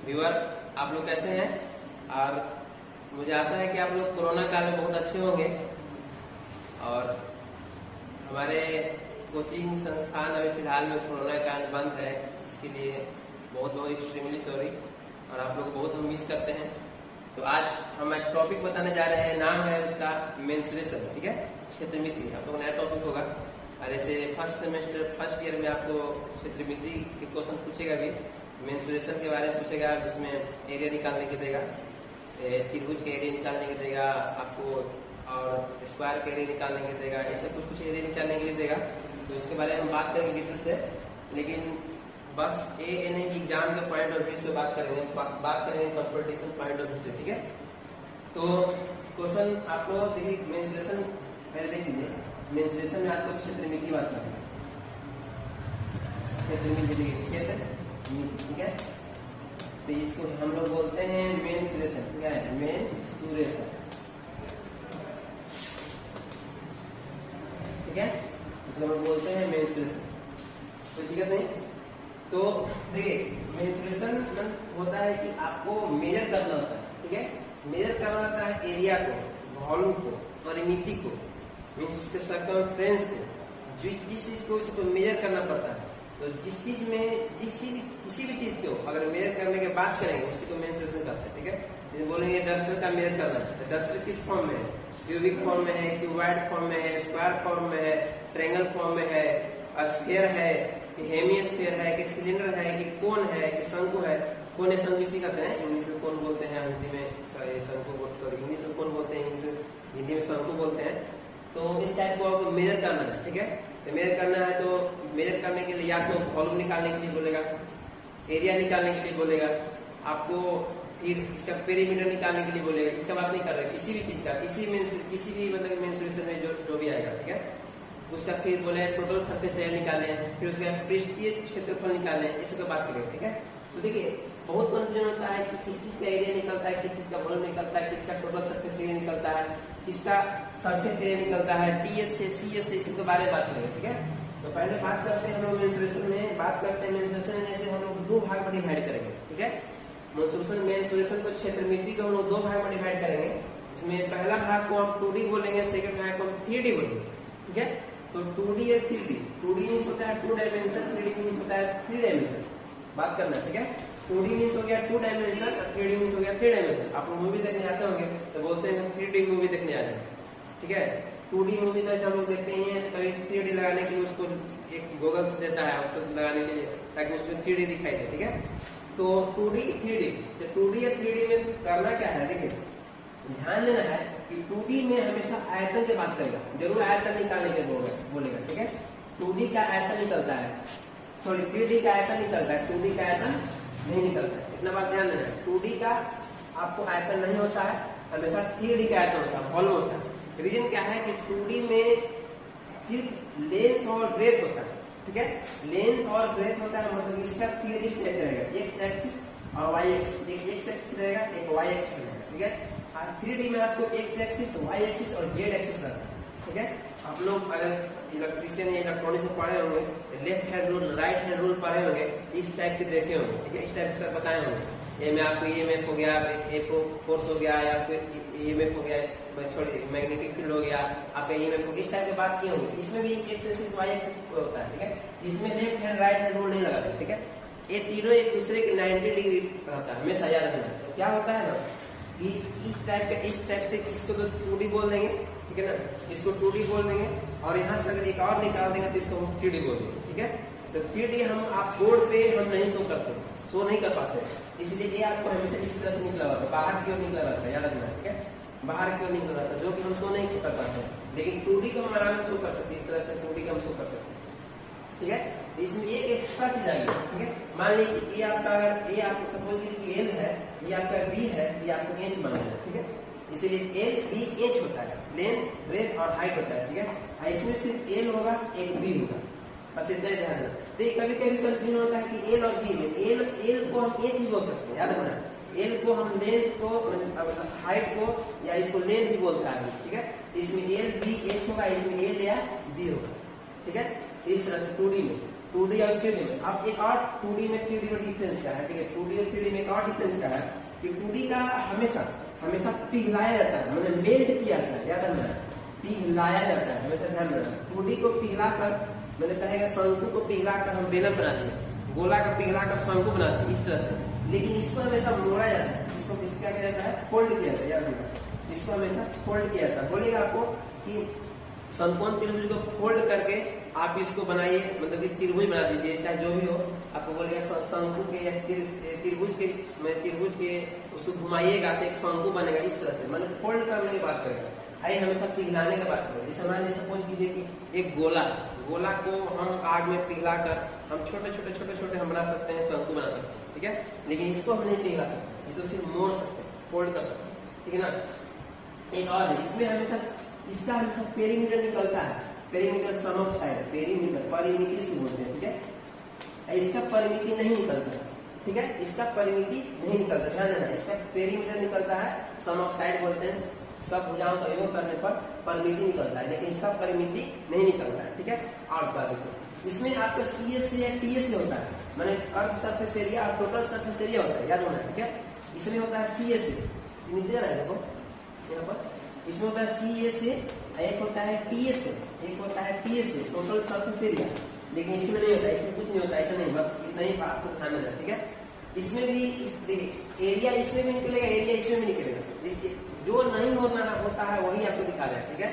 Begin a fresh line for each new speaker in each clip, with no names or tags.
Viewer, आप लोग कैसे हैं? और मुझे आशा है कि आप लोग कोरोना काल में बहुत अच्छे होंगे। और हमारे कोचिंग संस्थान अभी फिलहाल में कोरोना काल बंद है, इसके लिए बहुत बहुत एक्सट्रीमली सॉरी। और आप लोग को बहुत हम मिस करते हैं। तो आज हम एक टॉपिक बताने जा रहे हैं, नाम है उसका मेंस्ट्रुएशन। ठीक है, क्षेत्र मिति आप लोग नया टॉपिक होगा। और ऐसे फर्स्ट ईयर में आपको क्षेत्र मिति के क्वेश्चन पूछेगा भी, मेंस्ट्रुएशन के बारे में पूछेगा, जिसमें एरिया निकालने के देगा, त्रिभुज के एरिया निकालने के देगा आपको, और स्क्वायर के एरिया निकालने के देगा, ऐसे कुछ एरिया निकालने के लिए देगा। तो इसके बारे में हम बात करेंगे डिटेल से, लेकिन बस एएनए एग्जाम के पॉइंट ऑफ व्यू से बात करेंगे कंपटीशन पॉइंट ऑफ व्यू से। ठीक है, तो क्वेश्चन आप लोग देखिए, मेंस्ट्रुएशन पहले देख लीजिए। मेंस्ट्रुएशन में आपको क्षेत्र मिति बात करना है, क्षेत्र मिति देखिए, क्षेत्र मिति। ठीक है, तो इसको हम लोग बोलते हैं मेंस्ट्रुएशन। क्या है? मेंस्ट्रुएशन। ठीक है, इसको हम लोग बोलते हैं मेंस्ट्रुएशन। कोई दिक्कत नहीं। तो देखिए, मेंस्ट्रुएशन होता है कि आपको मेजर करना होता है। ठीक है, मेजर करना होता है एरिया को, वॉल्यूम को, परिमिति को, मीन्स उसके सर्कमफ्रेंस को, जिस चीज को इसको मेजर करना पड़ता है। तो जिस चीज में किसी भी चीज को अगर मेजर करने के बाद करेंगे, उसी को मेंस्ट्रुएशन करते हैं। ठीक है, जैसे बोलेंगे डस्टर का मेजर करना है, तो डस्टर किस फॉर्म में है? क्यूबिक फॉर्म में है, क्यूबॉइड फॉर्म में है, स्क्वायर फॉर्म में है, ट्रायंगल फॉर्म में है, स्फीयर है कि हेमिस्फीयर है कि सिलेंडर है कि कोन है कि शंकु है। कोन शंकु इसी कहते हैं, इंग्लिश में कोन बोलते हैं, हिंदी में शंकु, सॉरी इंग्लिश में कोन बोलते हैं, हिंदी में शंकु बोलते हैं। तो इस टाइप को आपको मेजर करना है। ठीक है, तो मेजर करना है, तो मेजर करने के लिए या तो वॉल्यूम निकालने के लिए बोलेगा, एरिया निकालने के लिए बोलेगा आपको, फिर इसका पेरीमीटर निकालने के लिए बोलेगा। इसका बात नहीं कर रहे, किसी भी चीज का, किसी भी मतलब मेंस्ट्रुएशन में जो भी आएगा। ठीक है, उसका फिर बोले टोटल सरफेस एरिया निकाले, फिर उसका पृष्ठीय क्षेत्रफल निकाले, इस सब बात करेंगे। ठीक है, तो देखिए बहुत कंफ्यूजन होता है कि किस चीज का एरिया निकलता है, किस चीज का वॉल्यूम निकलता है, किसका टोटल सरफेस एरिया निकलता है, किसका सरफेस एरिया निकलता है, टीएस से सीएस से, इसके बारे में बात करेंगे। ठीक है, तो पहले बात करते हैं हम लोग मेंस्ट्रुएशन में, बात करते हैं मेंस्ट्रुएशन में से हम लोग दो भाग में डिवाइड करेंगे। ठीक है, मेंस्ट्रुएशन को क्षेत्र मिति को हम लोग दो भाग में डिवाइड करेंगे। इसमें पहला भाग को हम 2D बोलेंगे, सेकंड भाग को हम 3D बोलेंगे। ठीक है, तो 2D या 3D, 2D मीन्स होता है 2 डायमेंशन, 3D मीन्स होता है 3 डायमेंशन। बात करना है। ठीक है, 2D मीन्स हो गया 2 डायमेंशन और 3D मीन्स हो गया 3 डायमेंशन। आप लोग मूवी देखने आते होंगे तो बोलते हैं 3D मूवी देखने आ जाए। ठीक है, 2D मूवी तो ऐसे हम लोग देखते हैं, कभी 3D लगाने के लिए उसको एक गॉगल्स देता है उसको लगाने के लिए, ताकि उसमें 3D दिखाई दे। ठीक है, तो 2D 3D, तो 2D या 3D में करना क्या है, देखिए ध्यान देना है कि 2D में हमेशा आयतन की बात करेगा, जरूर आयतन निकालने के बोलेगा। ठीक है, 2D का आयतन निकलता है, सॉरी 3D का आयतन निकलता है, 2D का आयतन नहीं निकलता है। इतना बात ध्यान देना है, 2D का आपको आयतन नहीं होता है, हमेशा 3D का आयतन होता है, वॉल्यूम होता है। रीजन क्या है कि 2D में सिर्फ लेंथ और ब्रेथ होता है। ठीक है, लेंथ और ब्रेथ होता है, मतलब इसका थियरी स्टेप रहेगा, एक्स एक्सिस और वाई एक्सिस, एक एक्स एक्सिस रहेगा, एक वाई एक्सिस रहेगा। ठीक है, और 3D में आपको एक्स एक्सिस, वाई एक्सिस और जेड एक्सिस रहता है। ठीक है, आप लोग अगर इलेक्ट्रिशियन या इलेक्ट्रॉनिक्स में पढ़े होंगे, left hand rule, right hand rule पढ़े होंगे, इस टाइप के देखे होंगे। ठीक है, इस टाइप के सर बताए होंगे। ए में आपको ईएमएफ हो गया, ए फोर्स हो गया, या आपको ईएमएफ हो गया, छोड़िए मैग्नेटिक फील्ड हो गया, आपका ईएमएफ हो गया, इस टाइप की बात किए होंगे। इसमें भी एक्स एक्सिस वाई एक्सिस होता है। ठीक है, इसमें left hand right hand rule नहीं लगाते। ठीक है, ये तीनों एक दूसरे के 90 डिग्री रहता है, हमेशा याद रखना। तो क्या होता है ना कि इस टाइप से इसको तो 2D बोल देंगे। ठीक है ना, इसको 2D बोल देंगे, और यहाँ से अगर एक और निकाल देंगे तो इसको हम 3D बोल देंगे। ठीक है, तो 3D हम आप बोर्ड पे हम नहीं शो करते, शो नहीं कर पाते, इसलिए ये आपको हमेशा इस तरह से निकला रहता है, बाहर की ओर निकला रहता है, याद रखना। ठीक है, बाहर की ओर निकला रहता है, जो कि हम शो नहीं कर पाते हैं, लेकिन 2D को हम आराम से शो कर सकते हैं, इस तरह से 2D का हम शो कर सकते हैं। ठीक है, इसमें एक एक्स्ट्रा चीज आ गई। ठीक है, मान लीजिए ये आपका, अगर ये आपको सपोज कीजिए एल है, ये आपका बी है, ये आपको एच माना है। ठीक है, इसीलिए एल बी एच होता है, लेंथ ब्रेथ और हाइट होता है। ठीक है, इसमें सिर्फ एल होगा, एक बी होगा, बस इतना ही ध्यान देना। तो कभी कभी कंफ्यूजन होता है कि एल और बी में, एल को हम एच ही बोल सकते हैं, याद रखना। एल को हम लेंथ को, हाइट को, या इसको लेंथ ही बोलता है। ठीक है, इसमें एल बी एच होगा, इसमें एल या बी होगा। ठीक है, इस तरह से 2D में 2D और 3D में। अब एक और 2D में 3D में डिफरेंस क्या है, ठीक है, 2D और 3D में एक और डिफरेंस क्या है कि 2D का हमेशा पिघलाया जाता है, मतलब मेल्ट किया जाता है, याद रखना, पिघलाया जाता है, हमेशा ध्यान रखना। 2D को पिघलाकर मैंने कहेगा शंकु को पिघलाकर हम बेलन बनाते हैं, गोला का पिघलाकर शंकु बनाते हैं इस तरह से, लेकिन इसको हमेशा मोड़ा जाता है, इसको क्या किया जाता है, फोल्ड किया जाता है, याद रखना, इसको हमेशा फोल्ड किया जाता है। बोलेगा आपको कि समकोण त्रिभुज को फोल्ड करके आप इसको बनाइए, मतलब कि त्रिभुज बना दीजिए, चाहे जो भी हो, आपको बोलेगा शंकु के या त्रिभुज के उसको घुमाइएगा तो एक शंकु बनेगा इस तरह से, मतलब फोल्ड करने की बात करेगा। आइए हमेशा पिघलाने की बात करें। जैसे हमारे सपोज कीजिए कि एक गोला को हम आग में पिघलाकर हम छोटे हम बना सकते हैं, शंकु बना सकते हैं, ठीक है, लेकिन इसको हम नहीं पिघला सकते, इसको सिर्फ मोड़ सकते हैं, फोल्ड कर सकते हैं, ठीक है ना। एक और है, इसमें इसका हमेशा पेरीमीटर निकलता है, perimeter sum of side, perimeter परिमिति से बोलते हैं, ठीक है, इसका परिमिति नहीं निकलता, ठीक है, इसका परिमिति नहीं निकलता, ध्यान देना, इसका पेरीमीटर निकलता है, सम ऑफ साइड बोलते हैं, सब भुजाओं का योग करने पर परिमिति निकलता है, लेकिन इसका परिमिति नहीं निकलता है, ठीक है। और बता देते इसमें आपका CSA या TSA होता है, माने अर्ध सरफेस एरिया और टोटल सरफेस एरिया होता है, याद होना, ठीक है। इसमें होता है CSA, नीचे जाना है, देखो यहाँ पर, इसमें होता है CSA, एक होता है TSA, टोटल सरफेस एरिया, लेकिन इसमें नहीं होता, इसमें कुछ नहीं होता, ऐसा नहीं, बस इतना ही बात को ध्यान देना, ठीक है। इसमें भी एरिया इसमें भी निकलेगा, एरिया इसमें भी निकलेगा, जो नहीं होता है वही आपको दिखा रहा है, ठीक है।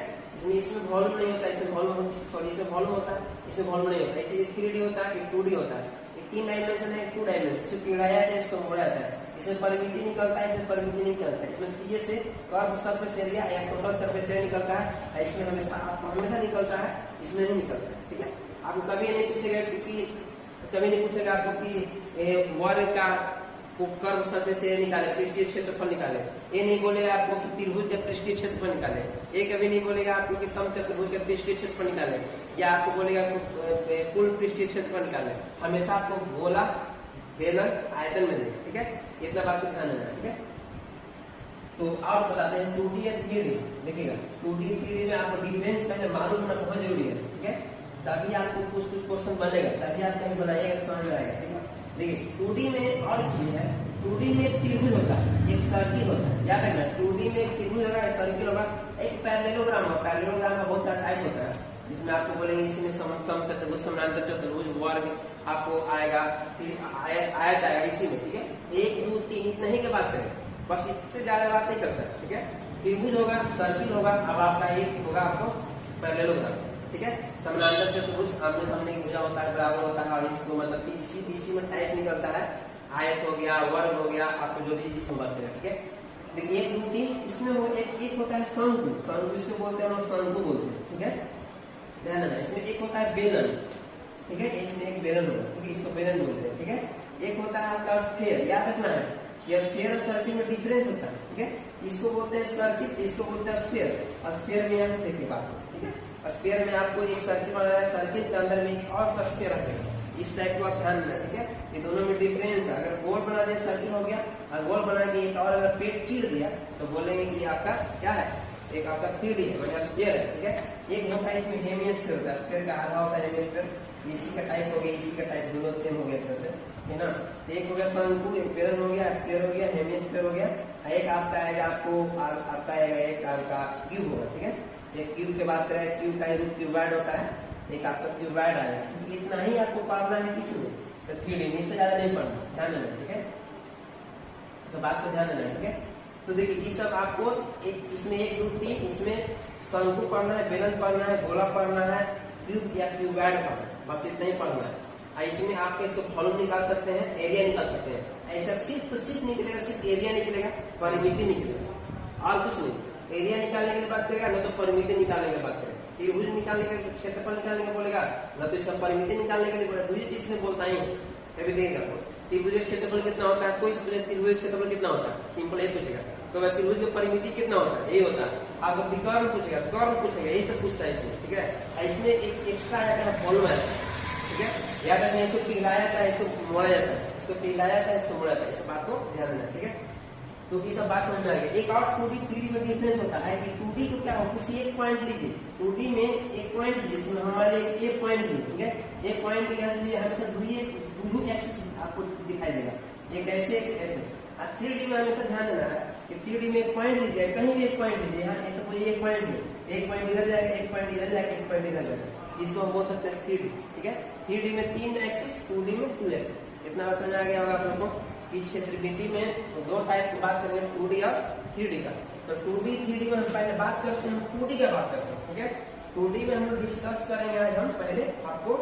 इसमें वॉल्यूम नहीं होता, इसमें वॉल्यूम, सॉरी इसमें वॉल्यूम होता है, इसमें वॉल्यूम नहीं होता, इसमें 3D होता है, 2D होता है, 3 डायमेंशन है, 2 डायमेंशन, इसमें पिघलाया जाता है, इसको मोड़ा जाता है, इसमें परिमिति निकलता है, इसमें परिमिति नहीं निकलता है, इसमें CSA कर्व सरफेस एरिया या टोटल सरफेस एरिया निकलता है, इसमें हमेशा निकलता है, इसमें नहीं निकलता है, ठीक है। आपको कभी नहीं पूछेगा आपको कि वर्ग का कर्व सरफेस एरिया निकाले, पृष्ठीय क्षेत्रफल निकाले, ये नहीं बोलेगा आपको कि त्रिभुज का पृष्ठीय क्षेत्रफल निकाले, ये कभी नहीं बोलेगा आपको कि समचतुर्भुज का पृष्ठीय क्षेत्रफल निकाले, या आपको बोलेगा कुल पृष्ठीय क्षेत्रफल निकाले, हमेशा आपको गोला बेलन आयतन में देगा, ठीक है, इतना बात को ध्यान देना, ठीक है। तो और बताते हैं 2D या 3D, देखिएगा 2D 3D में आपको डिफरेंस पहले मालूम होना बहुत जरूरी है, ठीक है, तभी आपको कुछ क्वेश्चन बनेगा, तभी आप कहीं बनाइएगा समझ में आएगा, ठीक है। देखिए 2D में और चीज है, 2D में एक त्रिभुज होता है, एक सर्किल होता है, याद रखना, 2D में एक त्रिभुज होगा, एक सर्किल होगा, एक पैरेललोग्राम होगा, पैरेललोग्राम का बहुत सारा टाइप होता है, जिसमें आपको बोलेंगे इसमें समचतुर्भुज, समानांतर चतुर्भुज, वर्ग आपको आएगा, फिर आयत आएगा इसी में, ठीक है। 1 2 3 इतना ही की बात करें, बस इससे ज्यादा बात नहीं करता, ठीक है। त्रिभुज होगा, सर्किल होगा, अब आपका एक होगा आपको पैरेललोग्राम, ठीक है, समानांतर चतुर्भुज आमने सामने की भुजा होता है, बराबर होता है, और इसको मतलब कि इसी में टाइप निकलता है, आयत हो गया, वर्ग हो गया, आपको जो भी इसमें बात करेगा, ठीक है। देखिए 1 2 3 इसमें एक होता है शंकु, इसको बोलते हैं, शंकु बोलते हैं, ठीक है, ध्यान देना। इसमें एक होता है बेलन, ठीक है, इसमें एक बेलन होगा, ठीक है, इसको बेलन बोलते हैं, ठीक है। एक होता है आपका स्फीयर, याद रखना है, ये स्फीयर और सर्किल में डिफरेंस होता है, ठीक है, इसको बोलते हैं सर्किल, इसको बोलते हैं स्फीयर, और स्फीयर में यहाँ से देखिए बात, ठीक है, स्फीयर में आपको एक सर्किल बनाना है, सर्किल के अंदर में एक और स्फीयर रखेगा, इस टाइप को आप ध्यान देना, ठीक है। ये दोनों में डिफरेंस है, अगर गोल बना दिया सर्किल हो गया, और गोल बना के एक और अगर पेट चीर दिया तो बोलेंगे कि आपका क्या है, एक आपका 3D है, मतलब स्फीयर है, ठीक है। एक होता है इसमें हेमिस्फीयर होता है, स्फीयर का आधा होता है हेमिस्फीयर, इसी का टाइप हो गया, इसी का टाइप, दोनों सेम हो गया तरह से, है ना। एक हो गया शंकु, एक बेलन हो गया, स्फीयर हो गया, हेमिस्फीयर हो गया, एक आपका आएगा आपका आएगा एक आपका क्यूब होगा, ठीक है। एक क्यूब के बात करें, क्यूब का रूप क्यूबॉइड होता है, एक आपका क्यूबॉइड आएगा, क्योंकि इतना ही आपको पढ़ना है किसमें, तो 3D में, इससे ज्यादा नहीं पढ़ना, ध्यान देना, ठीक है, सब बात को ध्यान देना, ठीक है। तो देखिए ये सब आपको इसमें 1 2 3 इसमें शंकु पढ़ना है, बेलन पढ़ना है, गोला पढ़ना है, क्यूब या क्यूबॉइड पढ़ना है, बस इतना ही पढ़ना है। इसमें आप इसको वॉल्यूम निकाल सकते हैं, एरिया निकाल सकते हैं, ऐसा सिर्फ निकलेगा, सिर्फ एरिया निकलेगा, परिमिति निकलेगा, और कुछ नहीं। एरिया निकालने की बात करेगा, न तो परिमिति निकालने की बात करेगा, त्रिभुज निकालने का, क्षेत्रफल निकालने का बोलेगा, न तो इसका परिमिति निकालने के लिए बोलेगा, दूसरी चीज से बोलता ही कभी देगा। त्रिभुज क्षेत्रफल कितना होता है, कोई पूछे त्रिभुज क्षेत्रफल कितना होता है, सिंपल यही पूछेगा, तो वह त्रिभुज की परिमिति कितना होता है, यही होता है। आपको विकर्ण पूछेगा, कर्व पूछेगा, यही सब पूछता है इसमें, ठीक है। इसमें एक एक्स्ट्रा आता है वॉल्यूम है, ठीक है, याद रखना, इसको पिघलाया जाता है, इसको मोड़ा जाता है, इसको पिघलाया जाता है, इसको मोड़ा जाता है, इस बात को ध्यान देना, ठीक है। तो ये सब बात समझ में आ गया। एक और 2D 3D में डिफरेंस होता है कि 2D को क्या हो, किसी एक पॉइंट लीजिए, 2D में एक पॉइंट लीजिए, जिसमें हमारे एक पॉइंट लीजिए, ठीक है, एक पॉइंट यहाँ से हमेशा दूरी एक्सिस आपको दिखाई देगा, एक ऐसे एक ऐसे। और 3D में हमेशा ध्यान देना है कि 3D में एक पॉइंट लीजिए, कहीं भी एक पॉइंट लीजिए, यहाँ ऐसा कोई एक पॉइंट लीजिए, एक पॉइंट इधर जाएगा, एक पॉइंट इधर जाएगा, एक पॉइंट इधर जाएगा, इसको हम बोल सकते हैं 3D, ठीक है। 3D में 3 एक्सिस, 2D में 2 एक्सिस। इतना समझ आ गया होगा आप लोगों को कि क्षेत्रविधि में दो टाइप की बात करेंगे, 2D और 3D का। तो 2D 3D में हम पहले बात करते हैं, हम 2D का बात करते हैं, ठीक है। 2D में हम लोग डिस्कस करेंगे आज हम पहले आपको,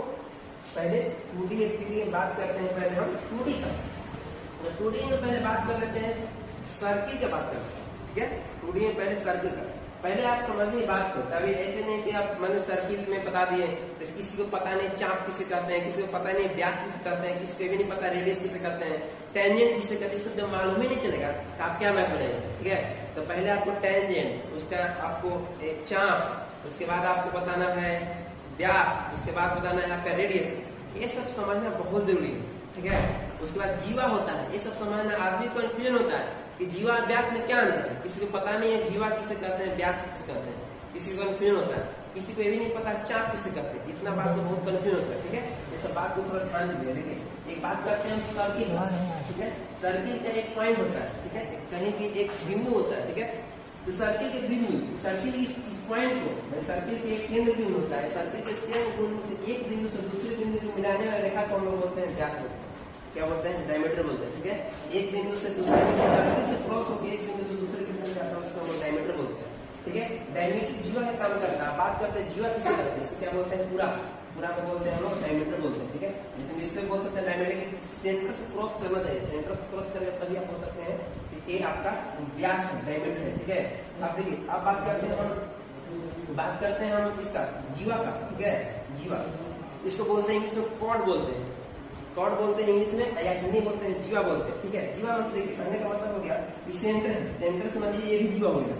पहले 2D और 3D में बात करते हैं, पहले हम 2D का। तो 2D में पहले बात कर लेते हैं सर्किल की बात करते हैं, ठीक है। 2D में पहले सर्किल का, पहले आप समझिए बात को, तभी ऐसे नहीं कि आप मैंने सर्किल में बता दिए, किसी को पता नहीं चाप किसे कहते हैं, किसी को पता नहीं व्यास किसे कहते हैं, किसी को भी नहीं पता रेडियस किसे कहते हैं, टेंजेंट किसे कहते हैं, सब जब मालूम ही नहीं चलेगा तो आप क्या मैथ बनाएंगे, ठीक है। तो पहले आपको टेंजेंट, उसका आपको एक चाप, उसके बाद आपको बताना है व्यास, उसके बाद बताना है आपका रेडियस, ये सब समझना बहुत जरूरी है, ठीक है। उसके बाद जीवा होता है, ये सब समझना, आदमी को कंफ्यूजन होता है कि जीवा और व्यास में क्या अंतर है, किसी को पता नहीं है जीवा किसे कहते हैं, व्यास किसे कहते हैं, किसी को कंफ्यूजन होता है, किसी को ये भी नहीं पता चाप किसे कहते हैं, इतना बात तो बहुत कंफ्यूजन होता है, ठीक है। ये सब बात को थोड़ा ध्यान दीजिए। देखिए एक बात करते हैं सर्किल, ठीक है। सर्किल का एक पॉइंट होता है, ठीक है, कहीं भी एक बिंदु होता है, ठीक है। तो सर्किल के बिंदु, सर्किल इस पॉइंट को, सर्किल के एक केंद्र बिंदु होता है, सर्किल के केंद्र बिंदु से एक बिंदु से दूसरे बिंदु को मिलाने वाला रेखा को हम लोग बोलते हैं व्यास बोलते हैं, क्या बोलते हैं, डायमीटर बोलते हैं, ठीक है। एक बिंदु से दूसरे बिंदु, सर्किल से क्रॉस होकर एक बिंदु से दूसरे बिंदु में जाता है, उसको हम डायमीटर बोलते हैं, ठीक है। डायमीटर जीवा का काम करता है। बात करते हैं जीवा किसे करते हैं, इसको क्या बोलते हैं, पूरा, पूरा को बोलते हैं हम लोग डायमीटर बोलते हैं, ठीक है। जिसमें इसको बोल सकते हैं डायमीटर की सेंटर से क्रॉस करना चाहिए, सेंटर से क्रॉस करेगा तभी आप बोल सकते हैं कि ये आपका व्यास डायमीटर है, ठीक है। अब देखिए अब बात करते हैं हम इसका जीवा का, ठीक है, जीवा, इसको बोलते हैं इंग्लिश में कॉर्ड बोलते हैं, कॉर्ड बोलते हैं इंग्लिश में, या हिंदी बोलते हैं जीवा बोलते हैं, ठीक है। जीवा देखिए कहने का मतलब हो गया कि सेंटर है, सेंटर से मान लीजिए ये भी जीवा हो गया,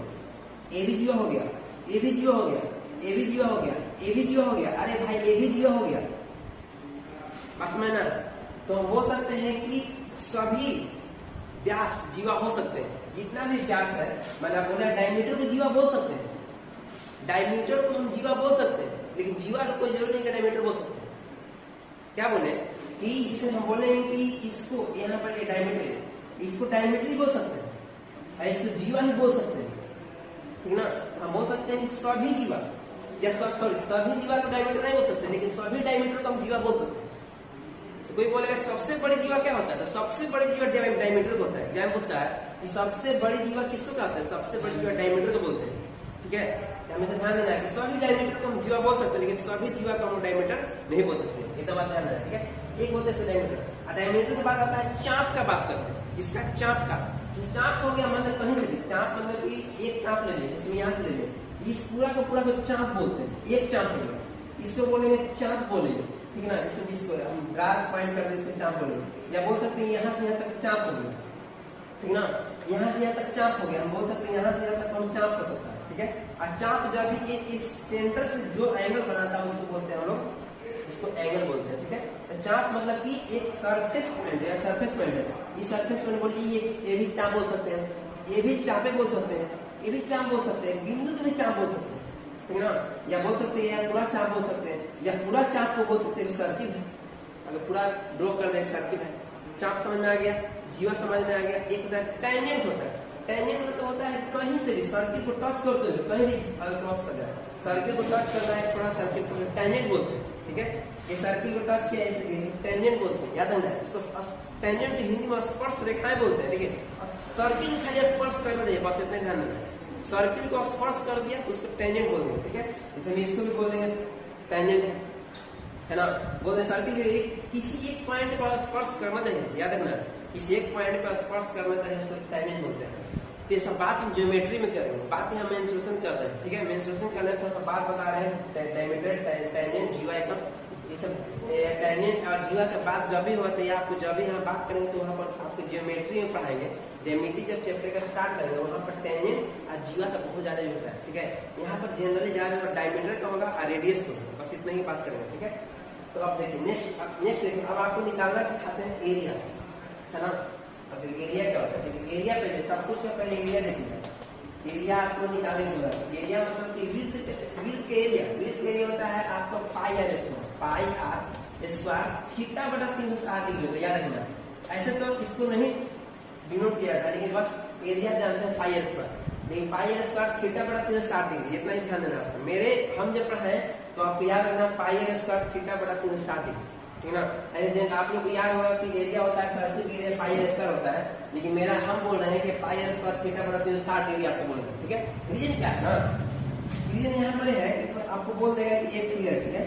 ए भी जीवा हो गया, ए भी जीवा हो गया, ए भी जीवा हो गया, ए भी जीवा हो गया, अरे भाई ए भी जीवा हो गया, बस में ना। तो हम बोल सकते हैं कि सभी व्यास जीवा हो सकते हैं, जितना भी व्यास है, मैंने बोला डायमीटर को जीवा बोल सकते हैं, डायमीटर को हम जीवा बोल सकते हैं, लेकिन जीवा का कोई जरूरी नहीं कि डायमीटर बोल सकते हैं। क्या बोले कि इसे हम बोलेंगे कि इसको यहाँ पर ये डायमीटर, इसको डायमीटर ही बोल सकते हैं, इसको जीवा ही बोल सकते हैं, ठीक ना। हम बोल सकते हैं कि सभी जीवा, या सभी जीवा को डायमीटर नहीं बोल सकते, लेकिन सभी डायमीटर को हम जीवा बोल सकते हैं। तो कोई बोलेगा सबसे बड़ी जीवा क्या होता है, तो सबसे बड़ी जीवा डायमीटर होता है। एग्जाम पूछता है कि सबसे बड़ी जीवा किसको कहते हैं, सबसे बड़ी जीवा डायमीटर को बोलते हैं, ठीक है। हमेशा ध्यान देना है कि सभी डायमीटर को हम जीवा बोल सकते हैं, लेकिन सभी जीवा को हम डायमीटर नहीं बोल सकते, इतना बात ध्यान देना, ठीक है। एक बोलते हैं डायमीटर, डायमीटर के बाद आता है चाप का बात करते हैं, इसका चाप का, चाप हो गया मतलब कहीं से भी, चाप मतलब कि एक चाप ले लिया, जिसमें यहाँ से ले लिया, इस पूरा को पूरा को चाप बोलते हैं, एक चाप हो गया, इसको बोलेंगे चाप बोलेंगे, ठीक है ना। जैसे इसको हम डार्क पॉइंट करते हैं, इसको चाप बोलेंगे, या बोल सकते हैं यहाँ से यहाँ तक चाप हो गया, ठीक ना, यहाँ से यहाँ तक चाप हो गया, हम बोल सकते हैं यहाँ से यहाँ तक हम चाप कर सकते हैं, ठीक है। और चाप जब भी एक इस सेंटर से जो एंगल बनाता है उसको बोलते हैं हम लोग, इसको एंगल बोलते हैं, ठीक है। तो चाप मतलब कि एक सरफेस पॉइंट है, सरफेस पॉइंट है, इस सरफेस पॉइंट बोलिए ये भी चाप बोल सकते हैं, ये भी चापे बोल सकते हैं, ये भी चाप बोल सकते हैं, बिंदु को भी चाप बोल सकते हैं, ठीक है ना। या बोल सकते हैं या पूरा चाप बोल सकते हैं, या पूरा चाप को बोल सकते हैं सर्किल है, अगर पूरा ड्रॉ कर दे सर्किल है। चाप समझ में आ गया, जीवा समझ में आ गया। एक टेंजेंट होता है, टेंजेंट मतलब होता है कहीं से भी सर्किल को टच करते हुए कहीं भी अगर क्रॉस कर जाए, सर्किल को टच करना है, थोड़ा सर्किल को टेंजेंट बोलते हैं, ठीक है। ये सर्किल को टच किया टेंजेंट बोलते हैं, याद रखना है इसको। टेंजेंट हिंदी में स्पर्श रेखाएं बोलते हैं, देखिए सर्किल को खाली स्पर्श करना चाहिए, बस इतना ध्यान देना। सर्किल को स्पर्श कर दिया उसको टेंजेंट बोल देंगे, ठीक है। जैसे हम इसको भी बोल देंगे टेंजेंट है ना, बोलते हैं सर्किल के किसी एक पॉइंट पर स्पर्श करना चाहिए, याद रखना, किसी एक पॉइंट पर स्पर्श करना चाहिए, उसको टेंजेंट बोलते हैं। ये सब बात हम ज्योमेट्री में करेंगे, बात हम मेंसुरेशन कर रहे हैं, ठीक है। मेंसुरेशन करने थोड़ा सा बात बता रहे हैं, डायमीटर, टेंजेंट, जीवा, ये सब टेंजेंट और जीवा के बात जब भी होते हैं, आपको जब भी हम बात करेंगे तो वहाँ पर आपको ज्योमेट्री में पढ़ाएंगे, ज्यामिति जब चैप्टर का स्टार्ट करेंगे वहाँ पर टेंजेंट और जीवा का बहुत ज्यादा होता है, ठीक है। यहाँ पर जनरली ज्यादा डायमीटर का होगा और रेडियस का होगा, बस इतना ही बात करेंगे, ठीक है। तो अब देखिए नेक्स्ट देखिए, अब आपको निकालना सिखाते हैं एरिया, है ना। अब एरिया क्या होता है, एरिया पहले, सब कुछ का पहले एरिया देखिए। एरिया आपको निकालने को बोला, एरिया मतलब कि विड्थ के एरिया होता है आपका पाई आर स्क्वायर थीटा बटा 360 डिग्री होता है, याद रखना। ऐसे तो इसको नहीं डिनोट किया था, लेकिन बस एरिया जानते हैं पाई आर स्क्वायर, लेकिन पाई आर स्क्वायर थीटा बटा 360 डिग्री, इतना ही ध्यान देना आपको। मेरे हम जब पढ़े तो आपको याद रखना पाई आर स्क्वायर थीटा बटा 360 डिग्री, ठीक है ना। ऐसे आप लोग को याद होगा कि एरिया होता है सर्कल की एरिया पाई आर स्क्वायर होता है, लेकिन मेरा हम बोल रहे हैं कि पाई आर स्क्वायर थीटा बटा 360 डिग्री आपको बोल रहे हैं, ठीक है। रीजन क्या है ना, रीजन यहाँ पर है कि आपको बोल देगा कि एक फिगर, ठीक है,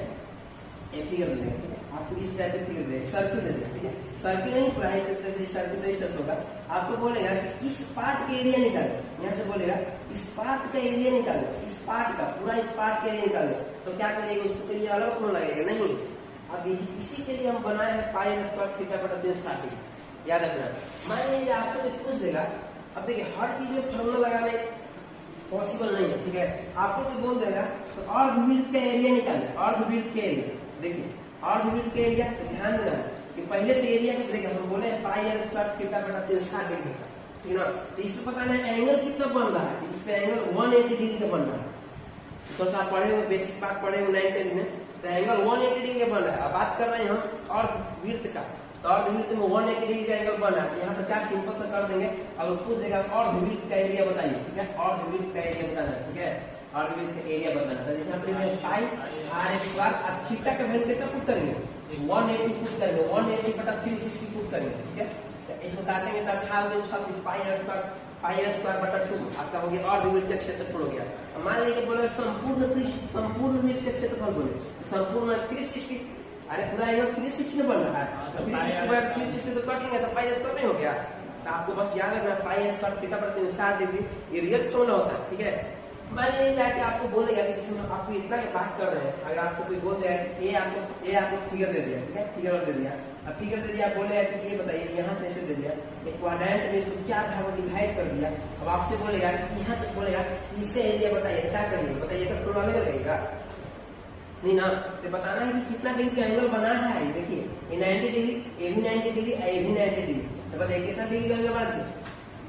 एक फिगर दे देगा, ठीक है, आपको इस टाइप का फिगर देगा, सर्किल दे देगा, ठीक है, सर्किल नहीं पूरा इस तरह से, सर्किल तो इस तरह होगा। आपको बोलेगा कि इस पार्ट का एरिया निकालो, यहाँ से बोलेगा इस पार्ट का एरिया निकालो, इस पार्ट का पूरा इस पार्ट का एरिया निकालो, तो क्या करेगा, उसको के लिए अलग कौन लगेगा, नहीं। अब इसी के लिए हम बनाए हैं पाई आर स्क्वायर थीटा बटा 360 डिग्री, याद रखना। मान लीजिए आपसे कोई पूछ देगा, अब देखिए हर चीज में फॉर्मूला लगाने पॉसिबल नहीं है, ठीक है। आपको कोई बोल देगा तो अर्धवृत्त का एरिया निकालें, अर्धवृत्त का एरिया, देखिए अर्धवृत्त का एरिया, ध्यान देना कि पहले तो एरिया को देखिए, हम बोले पाई आर स्क्वायर थीटा बटा 360 डिग्री का, ठीक है ना। तो इससे पता नहीं एंगल कितना बन रहा है, इस पे एंगल 180 डिग्री का बन रहा है, तो आप पढ़े हुए बेसिक बात पढ़े हुए 9th 10th में, तो एंगल 180 डिग्री का बन रहा है। अब बात कर रहे हैं हम अर्धवृत्त का, तो अर्धवृत्त में 180 डिग्री का एंगल बन रहा है। यहाँ पर क्या सिंपल सा कर देंगे, अगर पूछ देगा अर्धवृत्त का एरिया बताइए, ठीक है, अर्धवृत्त का एरिया बताना है, ठीक है, अर्धवृत्त का एरिया बताना है। जैसे हम पाई आर स्क्वायर और थीटा का वैल्यू कितना पुट करेंगे, 180 पुट करेंगे, 180 बटा 360 पुट करेंगे, ठीक है। तो इसको काटेंगे तो 18 पाई आर स्क्वायर बटा 2 आपका हो गया अर्धवृत्त का क्षेत्रफल हो गया। मान लीजिए बोले संपूर्ण वृत्त का क्षेत्रफल बोले, संपूर्ण 360, अरे पूरा एंगल 360 में बन रहा है, 360 तो कट लेंगे तो पाई आर स्क्वायर नहीं हो गया। तो आपको बस याद रखना पाई आर स्क्वायर थीटा बटा 360 डिग्री ये रियल फॉर्मूला होता है, ठीक है। मान लीजिए जाके आपको बोलेगा कि जिसमें आपको इतना बात कर रहे हैं, अगर आपसे कोई बोल देगा कि ए आपको फिगर दे दिया, ठीक है, फिगर दे दिया, अब फिगर दे दिया, बोलेगा कि ये बताइए, यहाँ से ऐसे दे दिया, एक क्वाड्रेंट में इसको 4 भागों डिवाइड कर दिया। अब आपसे बोलेगा कि यहाँ तक बोलेगा कि इसका एरिया बताइए, क्या करिए बताइए, तो थोड़ा अलग लगेगा नहीं ना। तो बताना है कि कितना डिग्री का एंगल बना रहा है, देखिए ये 90 डिग्री, ये भी 90 डिग्री, ये भी 90 डिग्री, तो बताइए कितना डिग्री का एंगल बना दिया,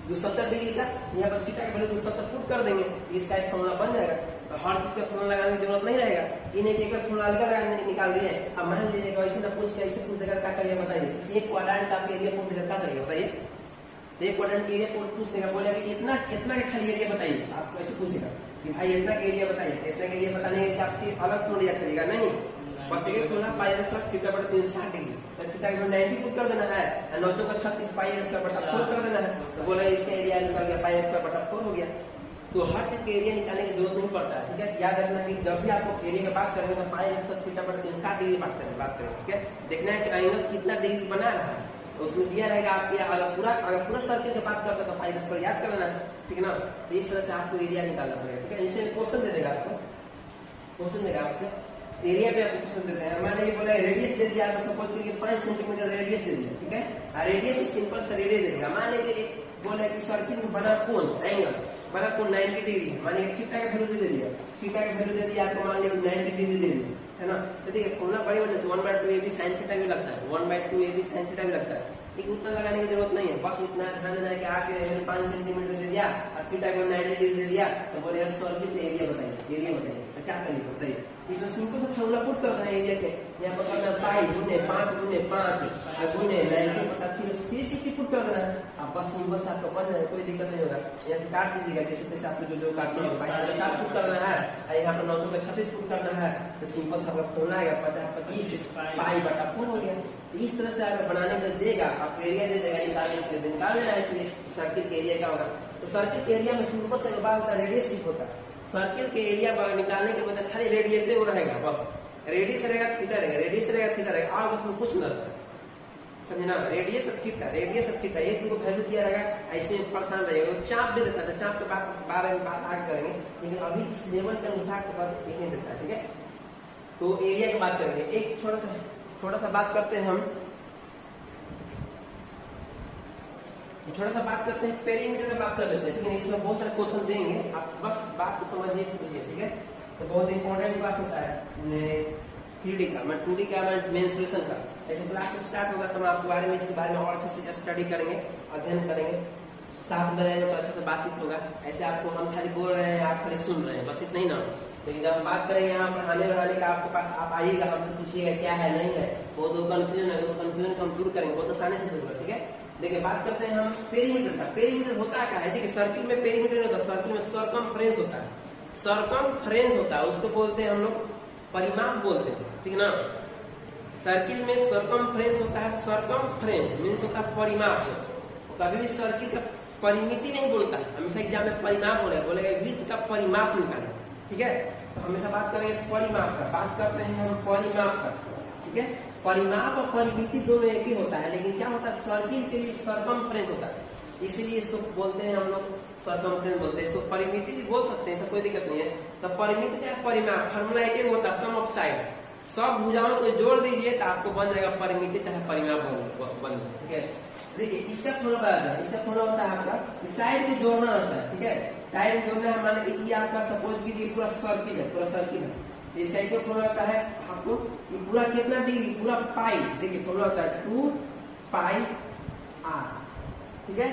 270 डिग्री का। यहाँ पर थीटा का वैल्यू 270 पुट कर देंगे, इसका एक फॉर्मूला बन जाएगा। तो हर चीज का फॉर्मूला लगाने की जरूरत नहीं रहेगा, इन्हें एक फॉर्मूला लगाने निकाल दिए। अब मान लीजिए ऐसे ना पूछ के ऐसे पूछ देगा क्या करिए बताइए, इस एक क्वाड्रेंट का एरिया पूछ देगा क्या करिए बताइए, एक क्वाड्रेंट एरिया पूछ देगा, बोलेगा कि इतना कितना का खाली एरिया बताइए, आपको ऐसे पूछेगा कि भाई इतना का एरिया बताइए, इतना का एरिया बताने के आपकी अलग कौन रिएक्ट करेगा, नहीं बस ये खोलना पाई आर स्क्वायर थीटा बटा 360 डिग्री, तो थीटा को 90 पुट कर देना है, 9 का 36 पाई आर स्क्वायर बटा 4 कर देना है, तो बोला इसका एरिया निकल गया पाई आर स्क्वायर बटा 4 हो गया। तो हर चीज के एरिया निकालने की जरूरत नहीं पड़ता है, ठीक है। याद रखना कि जब भी आपको एरिया की बात करेंगे तो पाई आर स्क्वायर थीटा बटा 360 डिग्री बात करेंगे, ठीक है। देखना है कि एंगल कितना डिग्री बना रहा है, तो उसमें दिया रहेगा आपके, अगर पूरा सर्किल की बात करते तो पाई आर स्क्वायर याद कर लेना है, ठीक है ना। तो इस तरह से आपको एरिया निकालना पड़ेगा, ठीक है। इसे क्वेश्चन दे देगा आपको, क्वेश्चन देगा आपसे एरिया पे आपको क्वेश्चन देते हैं। मैंने ये बोला रेडियस दे दिया, आपको सपोज करिए 5 सेंटीमीटर रेडियस दे दिया, ठीक है, और रेडियस से सिंपल सा रेडियस दे दिया। मान लीजिए बोला कि सर्किल में बना कोण एंगल बना कोण 90 डिग्री, मान लीजिए थीटा का वैल्यू दे दिया, थीटा का वैल्यू दे दिया आपको, मान लीजिए 90 डिग्री दे दिया, है ना। तो देखिए फॉर्मूला बड़ी बने 1/2 AB sin थीटा भी लगता है, 1/2 AB sin थीटा भी लगता है, लेकिन उतना लगाने की जरूरत नहीं है, बस इतना ध्यान देना है कि आके 5 सेंटीमीटर दे दिया और थीटा को 90 डिग्री दे दिया, तो बोले सर्किल एरिया बताइए, तो क्या करिए बताइए। इसमें सिंपल सा फॉर्मूला पुट कर देना है एरिया के, यहाँ पर करना पाई गुने 5 गुने 5 गुने 90 बटा 360 पुट कर देना है। अब बस सिंपल सा आपको बन जाए, कोई दिक्कत नहीं होगा। यहाँ से काट दीजिएगा, जैसे तैसे आपको जो काटना है 5 पुट करना है, और यहाँ पर 9 का 36 पुट करना है, तो सिंपल सा आपका फॉर्मूला आएगा 50 पाई बटा 4 हो गया। इस तरह से अगर बनाने को देगा, आपको एरिया दे देगा, निकालने के लिए निकाल देना है, सर्किल के एरिया क्या होगा। तो सर्किल के एरिया में सिंपल सा बात होता है, रेडियस सिर्फ होता है। सर्किल के एरिया निकालने के बाद खाली रेडियस से वो रहेगा, बस रेडियस रहेगा थीटा रहेगा, रेडियस रहेगा थीटा रहेगा, और उसमें कुछ न रहता है, समझे ना। रेडियस और थीटा एक को वैल्यू दिया रहेगा, ऐसे परेशान रहेगा। चाप भी देता है, चाप के बारे में बात आगे करेंगे, लेकिन अभी इस लेवल के अनुसार से बात नहीं देता है, ठीक है। तो एरिया की बात करेंगे, एक थोड़ा सा बात करते हैं हम, थोड़ा सा बात करते हैं पेरीमीटर की बात कर लेते हैं, ठीक है। इसमें बहुत सारे क्वेश्चन देंगे, आप बस बात को समझिए समझिए, ठीक है। तो बहुत इंपॉर्टेंट क्लास होता है 3D का, मैं 2D का, मैं मेंस्ट्रुएशन का। ऐसे क्लास स्टार्ट होगा तो हम आपके बारे में इसके बारे में और अच्छे से स्टडी करेंगे, अध्ययन करेंगे, साथ में रहेंगे तो अच्छे से बातचीत होगा। ऐसे आपको हम खाली बोल रहे हैं, आप खाली सुन रहे हैं, बस इतना ही ना। लेकिन जब हम बात करेंगे यहाँ पढ़ाने बढ़ाने का, आपके पास आप आइएगा, हमसे पूछिएगा क्या है नहीं है, वो जो कंफ्यूजन है उस कंफ्यूजन को हम दूर करेंगे, बहुत आसानी से दूर। ठीक है, देखिए बात करते हैं हम पेरीमीटर का। पेरीमीटर होता क्या है? देखिए सर्किल में पेरीमीटर नहीं होता, सर्किल में सरकमफ्रेंस होता है। सरकमफ्रेंस होता है, उसको बोलते हैं हम लोग परिमाप बोलते हैं, ठीक है ना। सर्किल में सरकमफ्रेंस होता है, सरकमफ्रेंस मींस होता है परिमाप। कभी भी सर्किल का परिमिति नहीं बोलता, हमेशा एग्जाम में परिमाप बोलेगा विड्थ का परिमाप निकालना। ठीक है, तो हमेशा बात करेंगे परिमाप का, बात करते हैं हम परिमाप का। ठीक है, परिमाप और परिमिति दोनों एक ही होता है, लेकिन क्या होता है सर्किल के लिए सरकमफ्रेंस होता है, इसीलिए इसको बोलते हैं हम लोग सरकमफ्रेंस बोलते हैं। इसको परिमिति भी बोल सकते हैं, ऐसा कोई दिक्कत नहीं है। तो परिमिति क्या है? परिमाप फार्मूला एक ही होता है, सम ऑफ साइड। सब भुजाओं को जोड़ दीजिए तो आपको बन जाएगा परिमिति चाहे परिमाप बन। ठीक है, देखिए इसका फॉर्मूला बता है, इसका फॉर्मूला होता है आपका साइड में जोड़ना होता है। ठीक है, साइड में जोड़ना है, माने कि आपका सपोज कीजिए पूरा सर्किल है, पूरा सर्किल है, इस साइड का फॉर्मूला होता है आपको ये पूरा कितना डिग्री, पूरा पाई। देखिए फॉर्मूला होता है 2 पाई आर। ठीक है,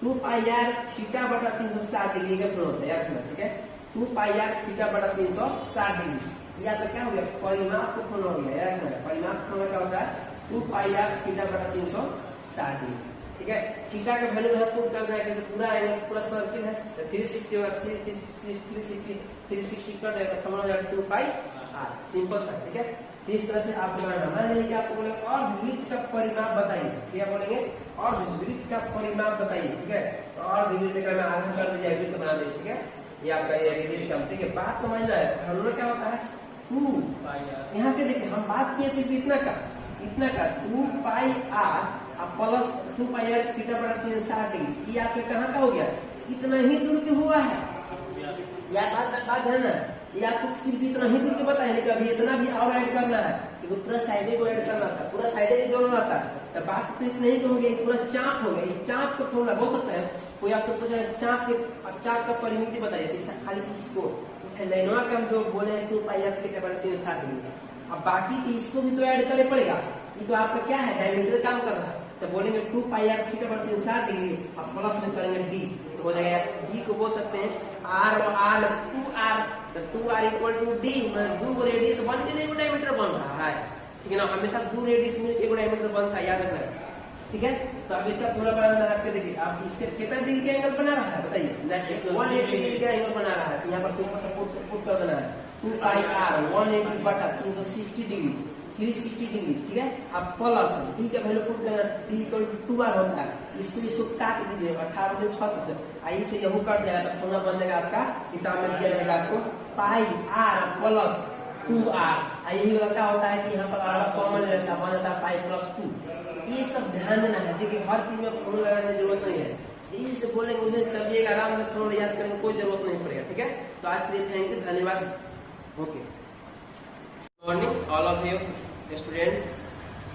2 पाई आर थीटा बटा 360 डिग्री का फॉर्मूला होता है, याद रखना। ठीक है, 2 पाई आर थीटा बटा 360 डिग्री, या तो क्या हो गया परिमाप का फॉर्मूला हो गया, याद रखना। परिमाप का फॉर्मूला क्या होता है 2 पाई आर थीटा बटा 360 डिग्री। ठीक है, थीटा का वैल्यू है पुट करना है, क्योंकि पूरा एंगल पूरा सर्किल है, तो 360 होगा, 360 कर देगा, फॉर्मूला हो जाएगा 2 पाई आर, सिंपल सा। ठीक है, इस तरह से आप बनाना। मान लीजिए कि आपको बोलेंगे अर्धवृत्त का परिमाप बताइए, क्या बोलेंगे? अर्धवृत्त का परिमाप बताइए। ठीक है, तो अर्धवृत्त का मैं आधा कर दीजिए, वृत्त बना दीजिए। ठीक है, ये आपका ये रेडियस का। ठीक है, बात समझना है, फॉर्मूला क्या होता है 2 पाई आर। यहाँ पे देखिए हम बात किए सिर्फ इतना का 2 pi R plus 2 pi R theta बटा 360 डिग्री। ये आपके कहाँ का हो गया? इतना ही दूर के हुआ है, या बात है ना, ये आपको सिर्फ इतना ही दूर के बताया, लेकिन अभी इतना भी और ऐड करना है, क्योंकि पूरा साइडे को ऐड करना था, पूरा साइडे को जोड़ना था। तो बात तो इतना ही तो हो गया, पूरा चाप हो गया। इस चाप का फॉर्मूला हो सकता है कोई आपसे पूछा चाप का परिमिति बताइए, खाली इसको लाइनवा का हम जो बोले 2 पाई आर थीटा बटा 360 डिग्री। अब बाकी इसको भी तो ऐड करना पड़ेगा, ये तो आपका क्या है डायमीटर काम कर रहा है, तो बोलेंगे 2 पाई आर थीटा बटा 360 डिग्री, अब प्लस में करेंगे डी, तो हो जाएगा डी को बोल सकते हैं आर और आर 2r, तो 2r इक्वल टू डी, दो रेडियस बन के एक डायमीटर बन रहा है। ठीक है ना, हमेशा दो रेडियस मिलकर एक डायमीटर बनता है, याद रखना। ठीक है, तो अब इसका पूरा बनाना है, देखिए आप इसके कितना डिग्री का एंगल बना रहा है बताइए, 180 डिग्री का एंगल बना रहा है। यहाँ पर सिंपल सा पुट कर देना है 2 पाई आर 180 बटा 360 डिग्री 360 डिग्री। ठीक है, अब प्लस डी का वैल्यू पुट करना, डी इक्वल टू 2r होता है, इसको काट दीजिए 18 से, आई से यहू कट जाएगा, तो फॉर्मूला बन जाएगा आपका, किताब में दिया जाएगा आपको पाई आर प्लस 2r। यही क्या होता है कि यहाँ पर आर कॉमन रहता है, बन जाता है पाई प्लस 2। ये सब ध्यान देना है, देखिए हर चीज में फॉर्मूला लगाने की जरूरत नहीं है, यही से बोलेंगे उसे चलिएगा, आराम से फॉर्मूला याद करेंगे, कोई जरूरत नहीं पड़ेगा। ठीक है, तो आज के लिए थैंक यू, धन्यवाद। Okay, morning all of you students.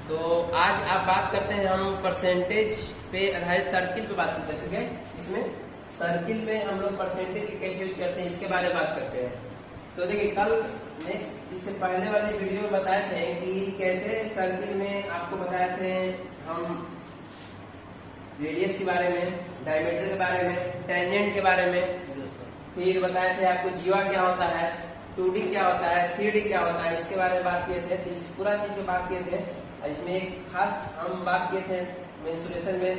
तो आज आप बात करते हैं हम परसेंटेज पे आधारित सर्किल पे बात करते हैं। ठीक है, इसमें सर्किल में हम लोग परसेंटेज कैसे यूज करते हैं इसके बारे में बात करते हैं। तो देखिए कल नेक्स्ट इससे पहले वाले वीडियो में बताए थे कि कैसे सर्किल में आपको बताए थे हम रेडियस के बारे में, डायमीटर के बारे में, टेंजेंट के बारे में, फिर बताए थे आपको जीवा क्या होता है, 2D क्या होता है, 3D क्या होता है, इसके बारे में बात किए थे। तो इस पूरा चीज पे बात किए थे, इसमें एक खास हम बात किए थे मेंसुरेशन में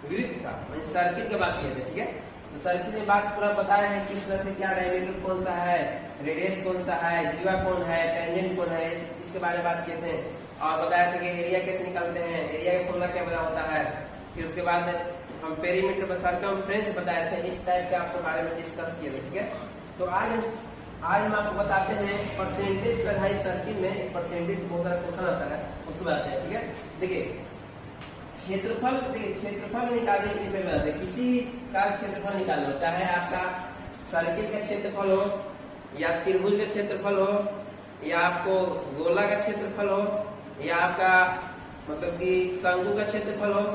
वृत्त का, सर्किल की बात किए थे। ठीक है, तो सर्किल में बात पूरा बताया है किस तरह से क्या डायमीटर कौन सा है, रेडियस कौन सा है, जीवा कौन है, टेंजेंट कौन है, इसके बारे में बात किए थे। और बताया था कि एरिया कैसे निकालते हैं, एरिया का फॉर्मूला क्या बना होता है। फिर उसके बाद हम पेरीमीटर पर सरकमफ्रेंस बताए थे, इस टाइप के आपके बारे में डिस्कस किए थे। ठीक है, तो आज हम आपको बताते हैं परसेंटेज पर आधारित सर्किल में एक परसेंटेज बहुत सारा क्वेश्चन आता है, उसको बताते हैं। ठीक है, देखिए क्षेत्रफल, देखिए क्षेत्रफल निकालने के लिए बताते हैं, किसी भी का क्षेत्रफल निकालना, चाहे आपका सर्किल का क्षेत्रफल हो, या त्रिभुज का क्षेत्रफल हो, या आपको गोला का क्षेत्रफल हो, या आपका मतलब कि शंकु का क्षेत्रफल हो,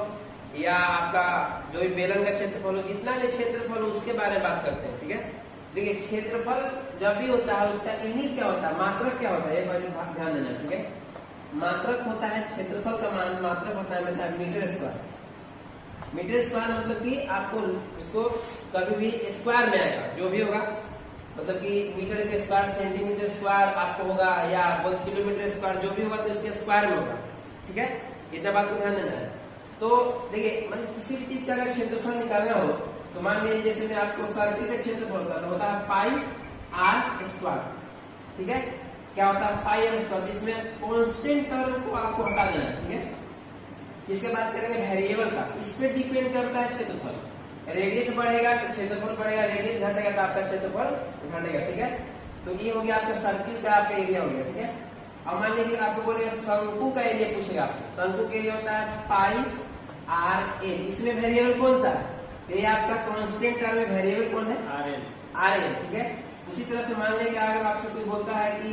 या आपका जो भी बेलन का क्षेत्रफल हो, जितना भी क्षेत्रफल हो उसके बारे में बात करते हैं। ठीक है, देखिए क्षेत्रफल जब भी होता है उसका यूनिट क्या होता है, मात्रक क्या होता है, एक बार ध्यान देना। ठीक है, मात्रक होता है क्षेत्रफल का मान, मात्रक होता है हमेशा मीटर स्क्वायर। मीटर स्क्वायर मतलब कि आपको इसको कभी भी स्क्वायर में आएगा, जो भी होगा मतलब कि मीटर के स्क्वायर, सेंटीमीटर स्क्वायर आपको होगा, या बस किलोमीटर स्क्वायर जो भी होगा तो इसके स्क्वायर में होगा। ठीक है, इतना बात को ध्यान देना है। तो देखिए मतलब किसी भी चीज का अगर क्षेत्रफल निकालना हो तो मान लीजिए जैसे मैं आपको सर्कल का क्षेत्रफल होता है पाई आर स्क्वायर। ठीक है, क्या होता है पाई आर स्क्वायर, इसमें कांस्टेंट टर्म को आपको हटा देना है। ठीक है, इसके बाद करेंगे वेरिएबल का, इस पे डिपेंड करता है क्षेत्रफल, रेडियस बढ़ेगा तो क्षेत्रफल बढ़ेगा, रेडियस घटेगा तो आपका क्षेत्रफल घटेगा। ठीक है, तो ये हो गया आपका सर्किल का आपका एरिया हो गया। ठीक है, अब मान लीजिए आपको बोलेगा शंकु का एरिया पूछेगा आपसे, शंकु का एरिया होता है पाई आर एल, इसमें वेरिएबल कौन सा है, ये आपका कांस्टेंट टर्म में वेरिएबल कौन है, आर एल। ठीक है, उसी तरह से मान लें कि अगर आपसे कोई बोलता है कि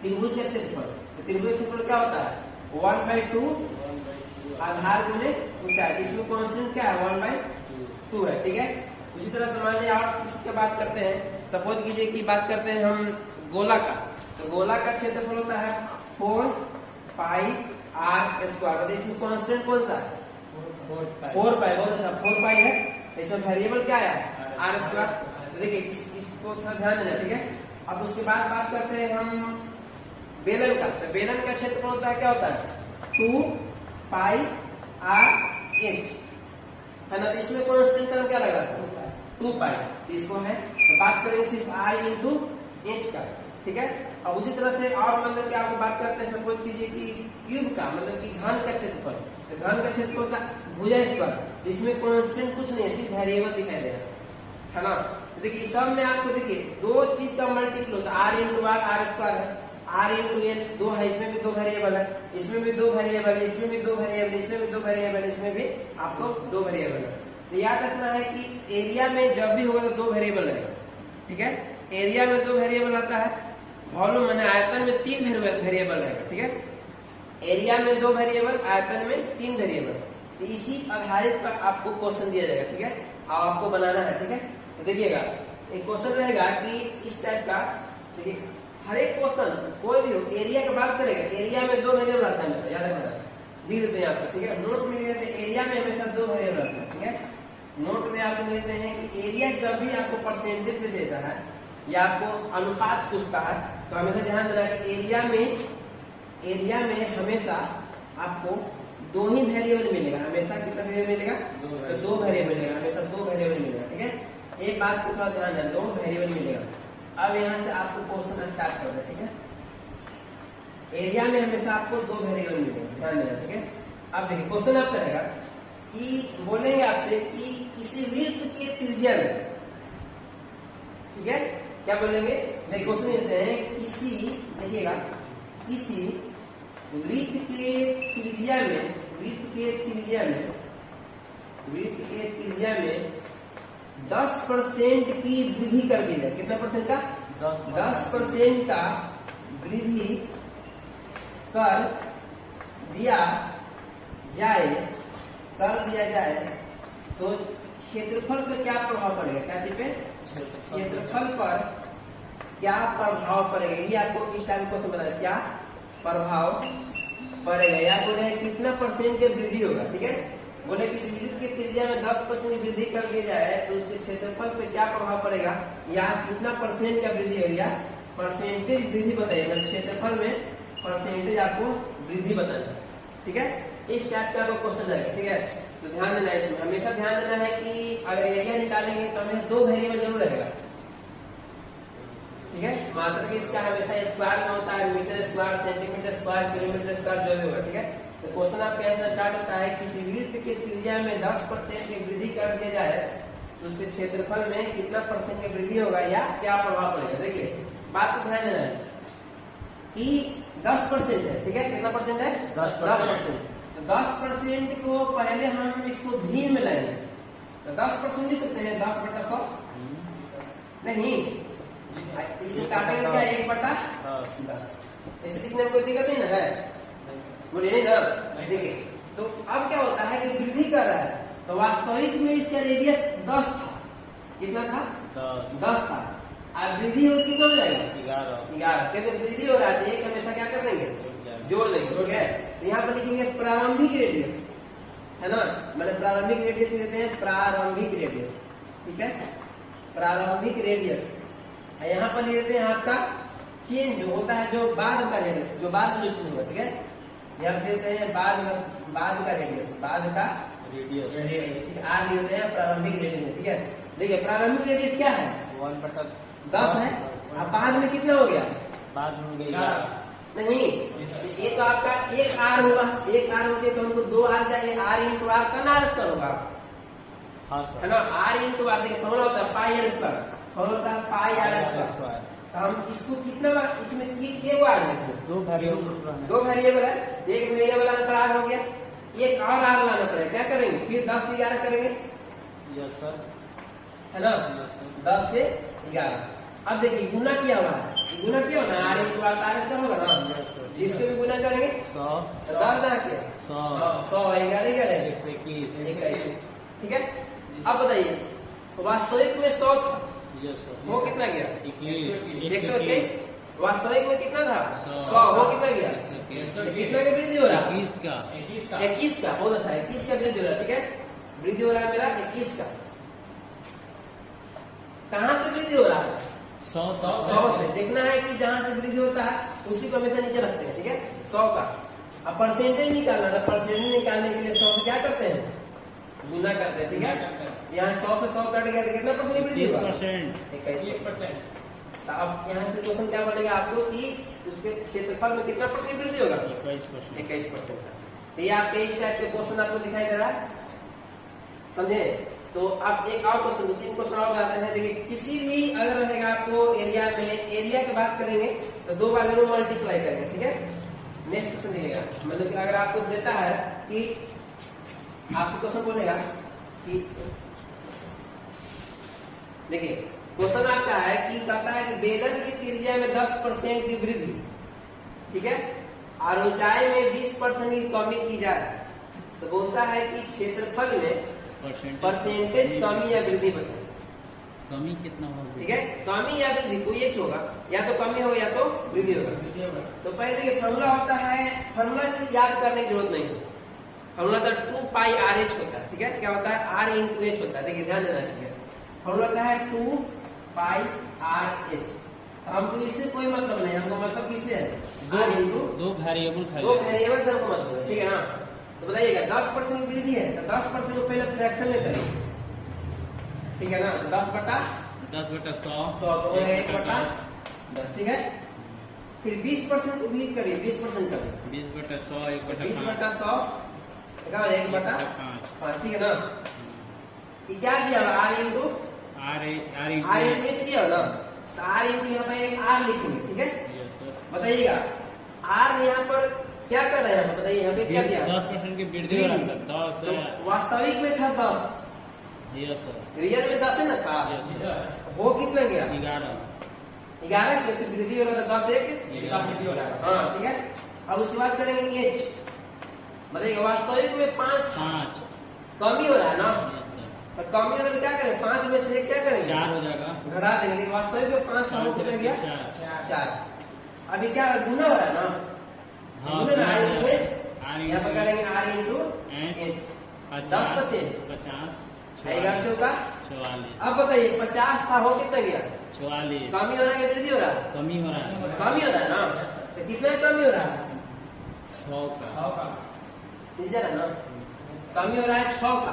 त्रिभुज का क्षेत्रफल, तो त्रिभुज का क्षेत्रफल क्या होता है 1/2 आधार गुने ऊंचाई, इसमें कांस्टेंट क्या है 1/2 है। ठीक है, उसी तरह से मान लीजिए आप इसकी बात करते हैं, सपोज कीजिए कि बात करते हैं हम गोला का, तो गोला का क्षेत्रफल होता है 4 पाई आर स्क्वायर, मतलब इसमें कांस्टेंट कौन सा है 4 पाई। बहुत अच्छा, 4 पाई है, इसमें वेरिएबल क्या है आर स्क्वायर। तो देखिए इसको थोड़ा ध्यान देना। ठीक है, अब उसके बाद बात करते हैं हम बेलन का, तो बेलन का क्षेत्रफल होता है क्या होता है 2 पाई आर इंच है ना, तो इसमें कांस्टेंट टर्म क्या लगा 2 पाई, तो इसको है तो बात करेंगे सिर्फ आई इंटू इंच का। ठीक है, अब उसी तरह से और मतलब कि आपको बात करते हैं, सपोज कीजिए कि क्यूब का मतलब कि घन का क्षेत्रफल, तो घन का क्षेत्रफल होता है भुजा स्क्वायर, इसमें कांस्टेंट कुछ नहीं है, सिर्फ वेरिएबल दिखाई दे रहा है ना। तो देखिए सब में आपको देखिए दो चीज का मल्टीपल होता है, आर इंटू आर स्क्वायर है, आर इंटू एल 2 है, इसमें भी 2 वेरिएबल है, इसमें भी 2 वेरिएबल, इसमें भी 2 वेरिएबल, इसमें भी 2 वेरिएबल, इसमें भी आपको 2 वेरिएबल है। तो याद रखना है कि एरिया में जब भी होगा तो 2 वेरिएबल रहेगा। ठीक है, एरिया में 2 वेरिएबल आता है, वॉल्यूम माने आयतन में 3 वेरिएबल रहेगा। ठीक है, एरिया में 2 वेरिएबल, आयतन में 3 वेरिएबल, तो इसी आधारित पर आपको क्वेश्चन दिया जाएगा। ठीक है, अब आपको बनाना है। ठीक है, तो देखिएगा एक क्वेश्चन रहेगा कि इस टाइप का, देखिए हर एक क्वेश्चन कोई भी हो एरिया की बात करेगा, एरिया में 2 वेरिएबल आता है हमेशा, याद रखना, लिख देते हैं आपको। ठीक है, नोट में लिख देते हैं एरिया में हमेशा 2 वेरिएबल आता है। ठीक है, नोट में आप देते हैं कि एरिया जब भी आपको परसेंटेज में देता है या आपको अनुपात पूछता है तो हमेशा ध्यान देना है कि एरिया में हमेशा आपको 2 ही वेरिएबल मिलेगा, हमेशा कितना वेरिएबल मिलेगा तो 2 वेरिएबल मिलेगा, हमेशा 2 वेरिएबल मिलेगा। ठीक है, एक बात को थोड़ा ध्यान देना, 2 वेरिएबल मिलेगा। अब यहाँ से आपको क्वेश्चन स्टार्ट कर दे। ठीक है, एरिया में हमेशा आपको 2 वेरिएबल मिलेगा, ध्यान देना। ठीक है, अब देखिए क्वेश्चन आपका रहेगा कि बोलेंगे आपसे कि किसी वृत्त के त्रिज्या में, ठीक है क्या बोलेंगे, देखिए क्वेश्चन देते हैं किसी, देखिएगा किसी वृत्त के त्रिज्या में 10% की वृद्धि कर दी जाए, कितना परसेंट का 10% का वृद्धि कर दिया जाए तो क्षेत्रफल पे क्या प्रभाव पड़ेगा, क्या चीज पे क्षेत्रफल पर क्या प्रभाव पड़ेगा, ये आपको इस टाइम को समझना है, क्या प्रभाव पड़ेगा, या बोले कितना परसेंट की वृद्धि होगा। ठीक है, बोले किसी वृत्त की त्रिज्या में 10% की वृद्धि कर दी जाए तो उसके क्षेत्रफल पे क्या प्रभाव पड़ेगा, या कितना परसेंट का वृद्धि होगी, या परसेंटेज वृद्धि बताइए, मतलब क्षेत्रफल में परसेंटेज आपको वृद्धि बताना। ठीक है, इस टाइप का आपको क्वेश्चन आएगा। ठीक है, तो ध्यान देना है, इसमें हमेशा ध्यान देना है कि अगर एरिया निकालेंगे तो हमें 2 वेरिएबल जरूर रहेगा। ठीक है, मात्रा कि इसका हमेशा स्क्वायर में होता है, metre square, centimetre square, kilometre square जो भी होगा। ठीक है, तो क्वेश्चन आपके आंसर स्टार्ट होता है किसी वृत्त के त्रिज्या में 10% की वृद्धि कर दिया जाए तो उसके क्षेत्रफल में कितना परसेंट की वृद्धि होगा या क्या प्रभाव पड़ेगा। देखिए बात को ध्यान देना है कि 10% है। ठीक है, कितना परसेंट है 10%। 10% को पहले हम इसको भिन्न में लाएंगे, तो 10% लिख सकते हैं 10/100, नहीं इसे काटेंगे क्या 1/10, ऐसे लिखने में कोई दिक्कत नहीं ना है, बोलिए नहीं ना। देखिए तो अब क्या होता है कि वृद्धि कर रहा है, तो वास्तविक में इसका रेडियस 10 था, कितना था 10 था, अब वृद्धि हो कितना हो जाएगा 11, क्योंकि वृद्धि हो रहा है एक हमेशा क्या कर देंगे जोड़ देंगे। ठीक है, तो यहाँ पर लिखेंगे प्रारंभिक रेडियस, है ना, मैंने प्रारंभिक रेडियस देते हैं प्रारंभिक रेडियस, ठीक है, प्रारंभिक रेडियस। यहाँ पर लिख देते हैं आपका चेंज जो होता है, जो बाद का रेडियस, जो बाद में जो चेंज हुआ, ठीक है, यहाँ देते हैं बाद का रेडियस, बाद का रेडियस, ठीक है, आर लिख देते हैं प्रारंभिक रेडियस, ठीक है। देखिए प्रारंभिक रेडियस क्या है, 1/10 है। अब बाद में कितना हो गया, बाद में हो गया नहीं, ये तो आपका एक आर होगा, एक आर हो गया तो हमको 2 आर चाहिए, आर इंटू आर का नार स्क्वायर होगा, हाँ सर, है ना, आर इंटू आर। देखिए फॉर्मूला होता है पाई आर स्क्वायर, फॉर्मूला होता है पाई आर स्क्वायर। तो हम इसको कितना बार इसमें ये आर है, इसमें 2 वेरिएबल है, एक वेरिएबल आर पर आर हो गया, एक और आर लाना पड़ेगा, क्या करेंगे फिर 10 से 11 करेंगे, यस सर, है ना, 10 से 11। अब देखिए गुना किया हुआ है, गुना किया ना, आर इंटू आर का स्क्वायर होगा ना, इसको भी गुना करेंगे 100, 10 गुना किया 100, 11 21, ठीक है। अब बताइए वास्तविक में 100 था, वो कितना गया 121, वास्तविक में कितना था 100, वो कितना गया, कितना का वृद्धि हो रहा है 21 का, बहुत अच्छा, 21 का वृद्धि हो रहा है, ठीक है, वृद्धि हो रहा है मेरा 21 का। कहाँ से वृद्धि हो रहा है, 100 से। देखना है कि जहां से वृद्धि होता है उसी को हमेशा नीचे रखते हैं, ठीक है, 100 का। अब परसेंटेज निकालना था, परसेंटेज निकालने के लिए 100 से क्या करते हैं, गुना करते हैं, ठीक है। यहाँ 100 से 100 कट गया तो कितना परसेंट वृद्धि होगा, 21%। तो अब यहाँ से क्वेश्चन क्या बनेगा आपको कि उसके क्षेत्रफल में कितना परसेंट वृद्धि होगा, 21%। तो ये आपके इस टाइप के क्वेश्चन आपको दिखाई दे रहा है, समझे। तो अब एक और क्वेश्चन, 2-3 क्वेश्चन और बताते हैं। देखिए किसी भी अगर रहेगा आपको एरिया में, एरिया की बात करेंगे तो 2 बार जरूर मल्टीप्लाई करेंगे, ठीक है। नेक्स्ट क्वेश्चन देखिएगा, मतलब कि अगर आपको देता है कि आपसे क्वेश्चन बोलेगा कि देखिए क्वेश्चन आपका है कि कहता है कि बेलन की त्रिज्या में 10% की वृद्धि, ठीक है, और ऊंचाई में 20% की कमी की जाए, तो बोलता है कि क्षेत्रफल में परसेंटेज कमी या वृद्धि बताए, कमी कितना होगा, ठीक है, कमी या वृद्धि कोई एक होगा, या तो कमी होगा या तो वृद्धि होगा। तो पहले देखिए फॉर्मूला होता है, फॉर्मूला से याद करने की जरूरत नहीं है, फॉर्मूला तो 2 पाई आर एच होता है, ठीक है, क्या होता है आर इंटू एच होता है, देखिए ध्यान देना, ठीक है, फॉर्मूला होता है 2 पाई आर एच। हमको इससे कोई मतलब नहीं, हमको मतलब किससे है, आर इंटू 2 वेरिएबल से हमको मतलब है, ठीक है ना। तो बताइएगा 10% की वृद्धि है तो 10% को पहले फ्रैक्शन में करें, ठीक है ना, 10/100 तो हो गया 1/10, ठीक है। फिर 20% को भी करिए, 20% करिए, 20/100 1/100 1/5, ठीक है ना। क्या दिया आर इंटू एच दिया ना, तो आर इंटू यहाँ पे एक आर लिखेंगे, ठीक है। बताइएगा आर यहाँ पर क्या कर रहे हैं, बताइए यहाँ पे क्या दिया, 10% की वृद्धि हो रहा है, 10 तो वास्तविक में था 10, यस सर, रियल में 10 है ना था, वो कितना गया 11 क्योंकि वृद्धि हो रहा था 10 एक वृद्धि हो रहा है, हाँ ठीक है। अब उसके बाद करेंगे एच, बताइए वास्तविक में 5 कमी हो रहा है ना, तो कमी हो रहा है तो क्या करें, 5 में से क्या करेंगे 4 हो जाएगा, घटा देंगे, लेकिन वास्तविक में 5 था, कितना गया 4। अभी क्या गुना हो रहा है ना, यहाँ पर करेंगे आर इंटू एच, 10% 50 होगा 44। अब बताइए 50 था, हो कितना गया 44, कमी हो रहा है वृद्धि हो रहा है, कमी हो रहा है ना, तो कितना कमी हो रहा है 6 का, ना कमी हो रहा है 6 का,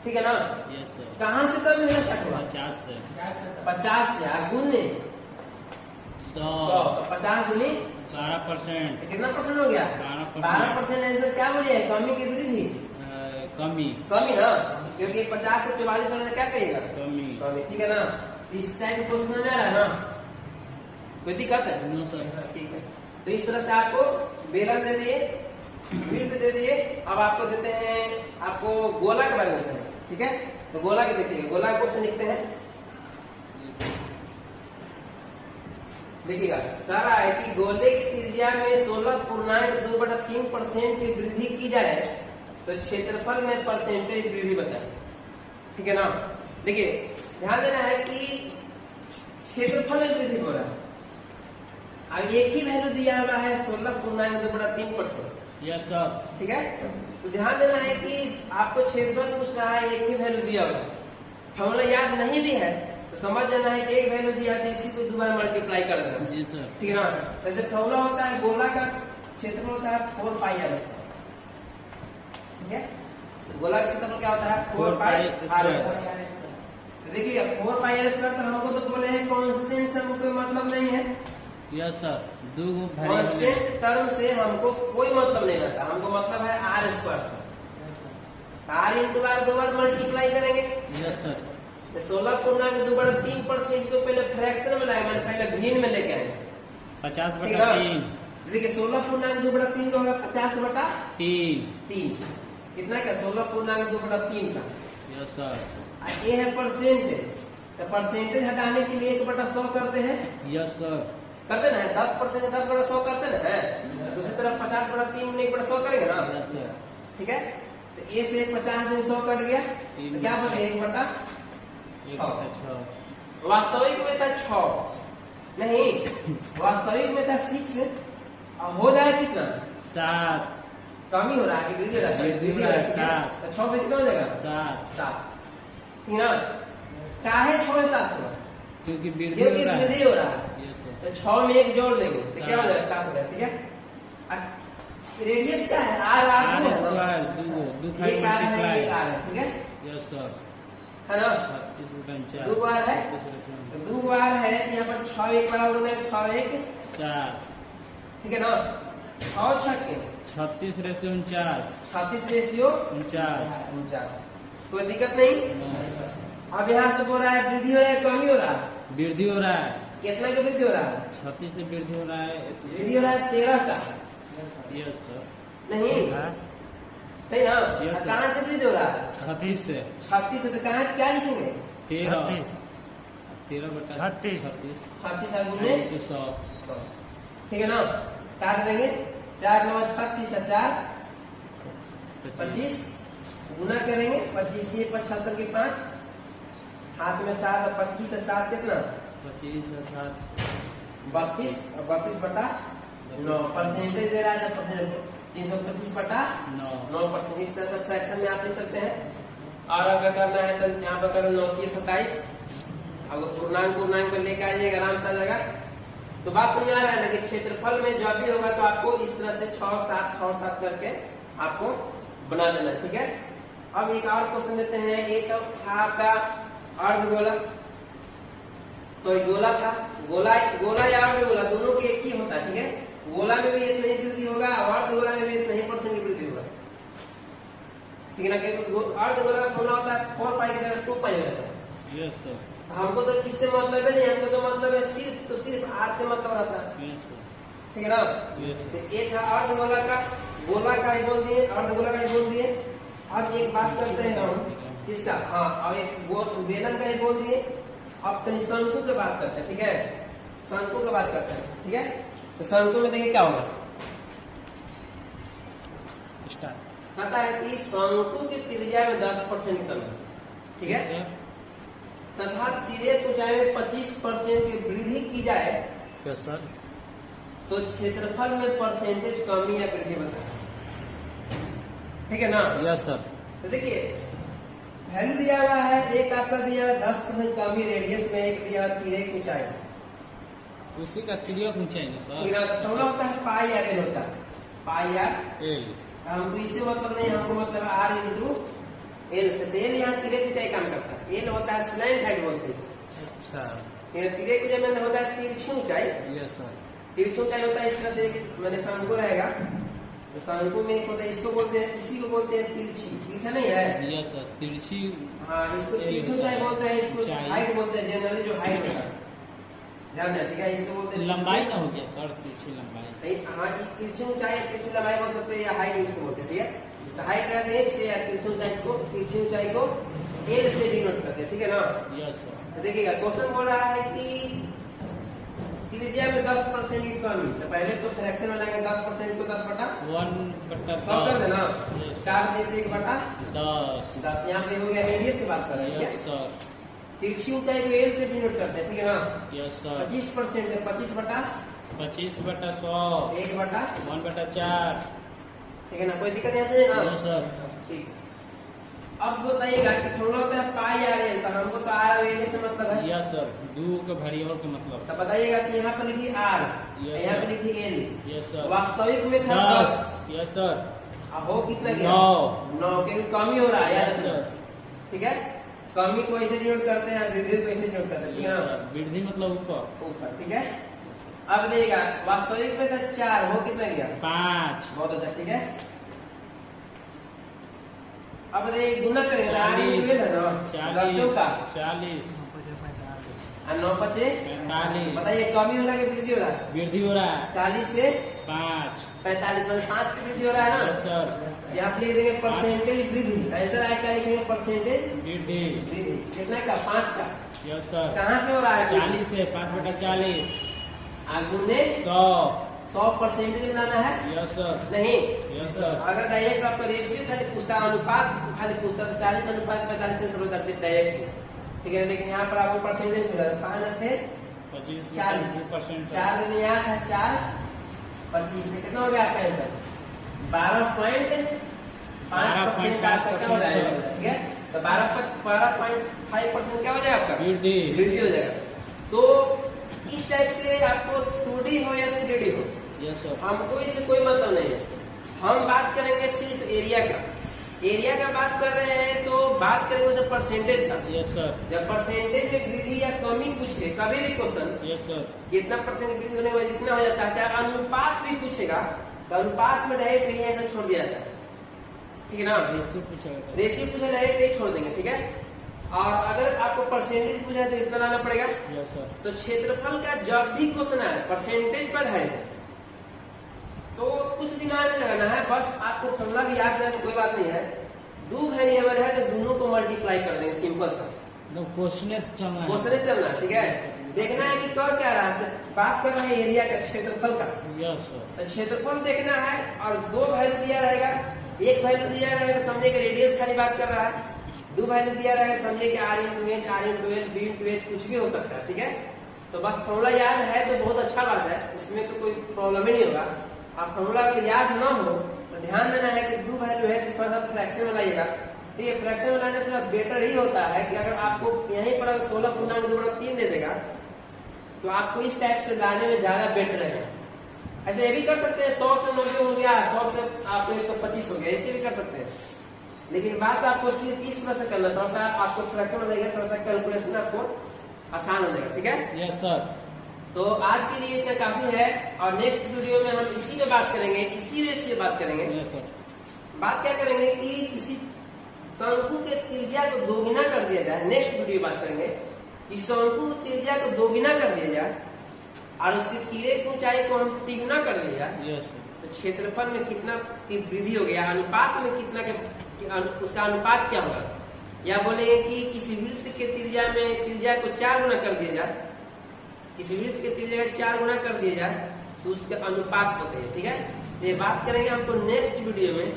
ठीक है ना, कहाँ से कमी होना स्टार्ट हुआ 50 से गुने 100, 50 गुने 12%, कितना परसेंट हो गया 12%। आंसर क्या बोलिए, कमी की वृद्धि, कमी ना, क्योंकि 50 से 44 होने से क्या कहिएगा कमी, ठीक है ना। इस टाइप क्वेश्चन में आ रहा है ना, कोई दिक्कत है, ठीक है। तो इस तरह से आपको बेलन दे दिए, वृत्त दे दिए, अब आपको देते हैं, आपको गोला के बारे में देते हैं, ठीक है। तो गोला के देखिएगा, गोला का क्वेश्चन लिखते हैं, देखिएगा कह रहा है कि गोले की त्रिज्या में 16.2/3% की वृद्धि की जाए तो क्षेत्रफल में परसेंटेज वृद्धि बताए, ठीक है ना। देखिए ध्यान देना है कि क्षेत्रफल में वृद्धि हो रहा है, अब एक ही वैल्यू दिया हुआ है 16.2/3%, यस सर, ठीक है। तो ध्यान देना है कि आपको क्षेत्रफल पूछ रहा है, एक ही वैल्यू दिया हुआ, फॉर्मूला याद नहीं भी है तो समझ जाना है कि एक वैल्यू दिया है तो इसी को दोबारा मल्टीप्लाई कर देना।
जी सर।
ठीक है ना। वैसे फॉर्मूला होता है गोला का क्षेत्रफल होता है 4 पाई आर स्क्वायर। ठीक है, तो गोला का क्षेत्रफल क्या होता है 4 पाई आर स्क्वायर। देखिए 4 पाई आर स्क्वायर तो हमको तो बोले हैं कांस्टेंट से हमको कोई मतलब नहीं है।
Yes sir. दो
कांस्टेंट टर्म से हमको कोई मतलब नहीं रहता, हमको मतलब है आर स्क्वायर से। आर इंटू आर दो बार मल्टीप्लाई करेंगे।
Yes sir.
16.2/3% को पहले फ्रैक्शन में लाए, मैंने पहले भिन्न में लेके आए
50/3।
देखिए 16.2/3 का होगा 50/3। कितना का 16.2/3 का।
Yes sir.
ये है परसेंटेज, तो परसेंटेज हटाने के लिए 1/100 करते हैं।
Yes sir.
करते ना 10% 10/100 करते ना है। दूसरी तरफ 50/3 में 1/100 करेंगे ना।
Yes sir.
ठीक है, तो ए से 50 में 100 कर गया तो क्या बने 1/6। वास्तविक में था 6 नहीं, वास्तविक में था 6 अब हो जाए कितना
7।
कम ही हो रहा है कि वृद्धि हो रहा है,
वृद्धि हो रहा है,
ठीक है?
7।
तो 6 से कितना हो जाएगा 7। ठीक है ना, काहे 6 से 7 हुआ
क्योंकि
क्योंकि वृद्धि हो रहा है।
Yes sir.
तो 6 में 1 जोड़ देंगे तो क्या हो जाएगा 7 हो जाएगा। ठीक है, रेडियस क्या है आर आर
आर
दो
स्क्वायर दो खाली
एक आर है
मल्टीप्लाई।
एक आर है। ठीक है,
यस सर।
है ना,
36/4।
2 आर है तो 2 आर है, यहाँ पर 6 1 बराबर हो जाएगा 6 1
4।
ठीक है ना, 6 6 के
36/49।
36 रेशियो
49।
कोई दिक्कत नहीं। अब यहाँ से बोल रहा है वृद्धि हो रहा है कमी हो रहा है,
वृद्धि हो रहा है।
कितना का वृद्धि हो रहा है
36 से वृद्धि हो रहा है।
वृद्धि हो रहा है 13 का
यस सर।
नहीं
हाँ?
सही ना।
Yes, sir.
कहाँ से वृद्धि हो रहा है
36 से
36 से, तो कहाँ क्या लिखेंगे
13 बटा
36।
36 का गुने
100।
100। ठीक है ना, काट देंगे 4 9 36 और 4 25 गुना करेंगे 25 के 75 के 5 हाथ में 7 और 25 से 7 कितना
25 और 7
32 और 32/9 परसेंटेज दे रहा है तो 325/9
9।
इस तरह से फ्रैक्शन में आप लिख सकते हैं। और अगर करना है तो यहाँ पर करो 9 की 27, अगर पूर्णांक को लेकर आइएगा आराम से आ जाएगा। तो बात समझ आ रहा है ना कि क्षेत्रफल में जब भी होगा तो आपको इस तरह से 6 7 करके आपको बना देना। ठीक है, अब एक और क्वेश्चन देते हैं। एक था आपका अर्धगोला, सॉरी गोला था, गोला या अर्धगोला दोनों के एक ही होता है। ठीक है, गोला में भी इतना ही वृद्धि होगा और अर्धगोला में भी इतना ही % वृद्धि होगा। ठीक है ना, क्योंकि अर्धगोला का फॉर्मूला होता है 4 पाई की जगह 2 पाई रहता है।
Yes sir.
हमको तो किससे मतलब है नहीं, हमको तो मतलब है सिर्फ आर से मतलब रहता है।
Yes sir.
ठीक है ना,
यस
तो एक था अर्धगोला का, गोला का ही बोल दिए, अर्धगोला का ही बोल दिए। अब एक बात करते हैं हम इसका, हाँ, और एक बेलन का ही बोल दिए। अब तनी शंकु की बात करते हैं। ठीक है, शंकु की बात करते हैं। ठीक है, तो शंकु में देखिए क्या होगा,
स्टार्ट।
कहता है कि शंकु की त्रिज्या में 10% कमी। ठीक है, तथा तिर्यक ऊंचाई में 25% की वृद्धि की जाए
यस सर।
तो क्षेत्रफल में परसेंटेज कमी या वृद्धि बताए। ठीक है ना,
यस सर।
तो देखिए वैल्यू दिया हुआ है, एक आपका दिया हुआ 10% कमी रेडियस में, एक दिया हुआ तिर्यक ऊंचाई।
उसी का तिर्यक ऊंचाई ना सर।
तो होता है पाई आर एल होता है, पाई आर
एल।
हमको इससे मतलब नहीं, हमको मतलब है आर इंटू एल से। तो एल यहाँ तिर्यक ऊंचाई काम करता है, एल होता है स्लैंट हाइट बोलते हैं।
अच्छा।
तिर्यक ऊंचाई में होता है तिरछी ऊंचाई।
Yes sir.
तिरछी ऊंचाई होता है इस तरह से, मैंने शंकु रहेगा तो शंकु में एक होता है, इसको बोलते हैं, इसी को बोलते हैं तिरछी, तिरछा नहीं है।
Yes sir. तिरछी।
हाँ, इसको तिरछी ऊंचाई बोलते हैं, इसको
ऊंचाई।
हाइट बोलते हैं, जनरली जो हाइट होता है ध्यान दें। ठीक है, इसको बोलते हैं
लंबाई ना हो गया सर, तिरछी लंबाई।
हाँ, तिरछी ऊंचाई तिरछी लंबाई बोल सकते हैं या हाइट इसको बोलते हैं। ठीक है, तो हाइट रहते हैं से या तिरछी ऊंचाई को एल से डिनोट करते हैं। ठीक है ना,
यस सर।
तो देखिएगा क्वेश्चन बोल रहा है कि त्रिज्या में 10% की कमी, तो पहले तो फ्रैक्शन में लाएंगे 10% को 10/100 कर देना, काट देते 1/10। यहाँ पे हो गया रेडियस की बात कर रहे हैं।
Yes sir.
तिरछी ऊंचाई को एल से डिनोट करते हैं। ठीक है ना,
यस सर।
25% है 25/100
25/100
1/4
1/4
ठीक है ना, कोई दिक्कत यहाँ से ना?
Yes sir.
ठीक। अब बताइएगा कि फॉर्मूला होता है पाई आर एन, तो हमको तो आर वेरिएशन से मतलब है।
यस सर, दो के वेरिएबल के मतलब।
तो बताइएगा कि यहाँ पर लिखिए आर,
Yes,
यहाँ पे
sir.
लिखिए एन।
Yes sir.
वास्तविक में था
10।
10,
यस सर।
अब हो कितना गया?
9।
9, क्योंकि कमी हो रहा है यार
यस
इसमें।
सर।
ठीक है, कमी को ऐसे डिनोट करते हैं, वृद्धि को ऐसे डिनोट करते हैं, ठीक है
यस
ना?
सर, वृद्धि मतलब ऊपर।
ऊपर, ठीक है। अब देखिएगा वास्तविक में था 4, हो कितना गया?
5।
बहुत अच्छा, ठीक है। अब देखिए गुना करेंगे तो आगे
40।
है ना, 10 का
40।
और 9 पचे
45।
बताइए कमी हो रहा है कि वृद्धि हो रहा है?
वृद्धि हो रहा है।
40 से
5।
45 में 5 की वृद्धि हो रहा है
यस
ना।
सर।
यहाँ पे लिख देंगे परसेंटेज वृद्धि, आंसर आया क्या लिखेंगे? परसेंटेज
वृद्धि।
वृद्धि। कितना का? 5 का।
Yes sir.
कहाँ से हो रहा है?
40 से 5/40।
आगुने
100।
100% बनाना है
यस सर।
नहीं।
Yes sir.
अगर डायरेक्ट आपका रेशियो खाली पूछता, अनुपात खाली पूछता तो 40:45 से शुरू करते डायरेक्ट, ठीक है। लेकिन यहाँ पर आपको परसेंटेज मिला, 5 थे
25
40,
2%।
4 में 8 है 4, 25 में कितना हो गया आपका आंसर? 12.5% आपका क्या हो जाएगा? ठीक है, तो 12.5% क्या हो जाएगा आपका?
वृद्धि।
वृद्धि हो जाएगा। तो इस टाइप से आपको 2D हो या 3D हो,
यस सर।
हमको इससे कोई मतलब नहीं है। हम बात करेंगे सिर्फ एरिया का। एरिया का बात कर रहे हैं तो बात करेंगे उसे परसेंटेज का।
Yes sir.
जब परसेंटेज में वृद्धि या कमी पूछे कभी भी क्वेश्चन,
यस सर।
कितना परसेंट वृद्धि होने के बाद इतना हो जाता है, चाहे अनुपात भी पूछेगा तो अनुपात में डायरेक्ट यही आंसर छोड़ दिया जाता है, ठीक है ना।
रेशियो पूछेगा।
रेशियो पूछे डायरेक्ट यही छोड़ देंगे, ठीक है। और अगर आपको परसेंटेज पूछा है तो इतना लाना पड़ेगा।
Yes sir.
तो क्षेत्रफल का जब भी क्वेश्चन आए परसेंटेज पर है तो कुछ दिमाग नहीं लगाना है, बस आपको फॉर्मूला भी याद रहे तो कोई बात नहीं है। 2 वेरिएबल है तो दोनों को मल्टीप्लाई कर देंगे, सिंपल सा।
क्वेश्चन चलना है।
क्वेश्चन चलना है, ठीक है। देखना है कि कर क्या रहा है, बात कर रहे हैं एरिया का, क्षेत्रफल का।
Yes sir.
तो क्षेत्रफल देखना है और 2 वैल्यू दिया रहेगा, एक वैल्यू दिया रहेगा तो समझे कि रेडियस खाली बात कर रहा है, 2 वैल्यू दिया रहेगा समझे कि r × h, r × l, b × h कुछ भी हो सकता है, ठीक है। तो बस फॉर्मूला याद है तो बहुत अच्छा बात है, इसमें तो कोई प्रॉब्लम ही नहीं होगा। आप फॉर्मूला अगर याद ना हो तो ध्यान देना है कि 2 वैल्यू है तो थोड़ा सा फ्रैक्शन में लाइएगा, ठीक है। फ्रैक्शन में लाने से बेटर ही होता है कि अगर आपको यहीं पर 16×2/3 दे देगा तो आपको इस टाइप से लाने में ज्यादा बेटर रहेगा। ऐसे ये भी कर सकते हैं 100 से 90 हो गया, 100 से आपको 125 हो गया, ऐसे भी कर सकते हैं। लेकिन बात आपको सिर्फ इस तरह से करना, थोड़ा सा आपको फ्रैक्शन में लगेगा, थोड़ा सा कैलकुलेशन आपको आसान हो जाएगा, ठीक है।
Yes sir.
तो आज के लिए इतना काफी है और नेक्स्ट वीडियो में हम इसी में बात करेंगे, इसी रेशियो बात करेंगे।
Yes sir.
बात क्या करेंगे कि किसी शंकु के त्रिज्या को दोगुना कर दिया जाए। नेक्स्ट वीडियो बात करेंगे कि शंकु त्रिज्या को दोगुना कर दिया जाए और उसकी तीरे की ऊंचाई को हम तिगुना कर दिया जाए,
यस सर।
तो क्षेत्रफल में कितना की वृद्धि हो गया, अनुपात में कितना के उसका अनुपात क्या होगा। या बोलेंगे कि किसी वृत्त के त्रिज्या को 4 गुना कर दिया जाए, किसी वृत्त के त्रिज्या को 4 गुना कर दिया जाए तो उसके अनुपात होते हैं, ठीक है। ये बात करेंगे हमको नेक्स्ट वीडियो में।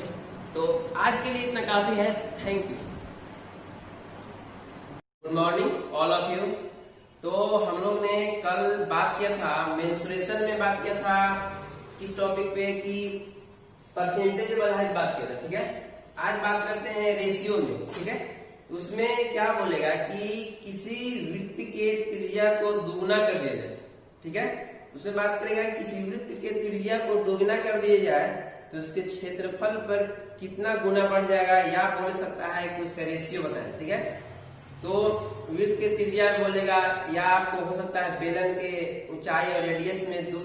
तो आज के लिए इतना काफी है, thank you. Good morning all of you. तो हम लोग ने कल बात किया था, मेंसुरेशन में बात किया था किस टॉपिक पे कि परसेंटेज पर आधारित बात किया था, ठीक है। आज बात करते हैं रेशियो में, ठीक है। उसमें क्या बोलेगा कि किसी वृत्त के त्रिज्या को दोगुना कर दिया जाए, ठीक है। उसमें बात करेगा किसी वृत्त के त्रिज्या को दोगुना कर दिया जाए तो उसके क्षेत्रफल पर कितना गुना बढ़ जाएगा, या बोल सकता है कि उसका रेशियो बताएं, ठीक है। तो वृत्त के त्रिज्या बोलेगा, या आपको हो सकता है बेलन के ऊंचाई और रेडियस में 2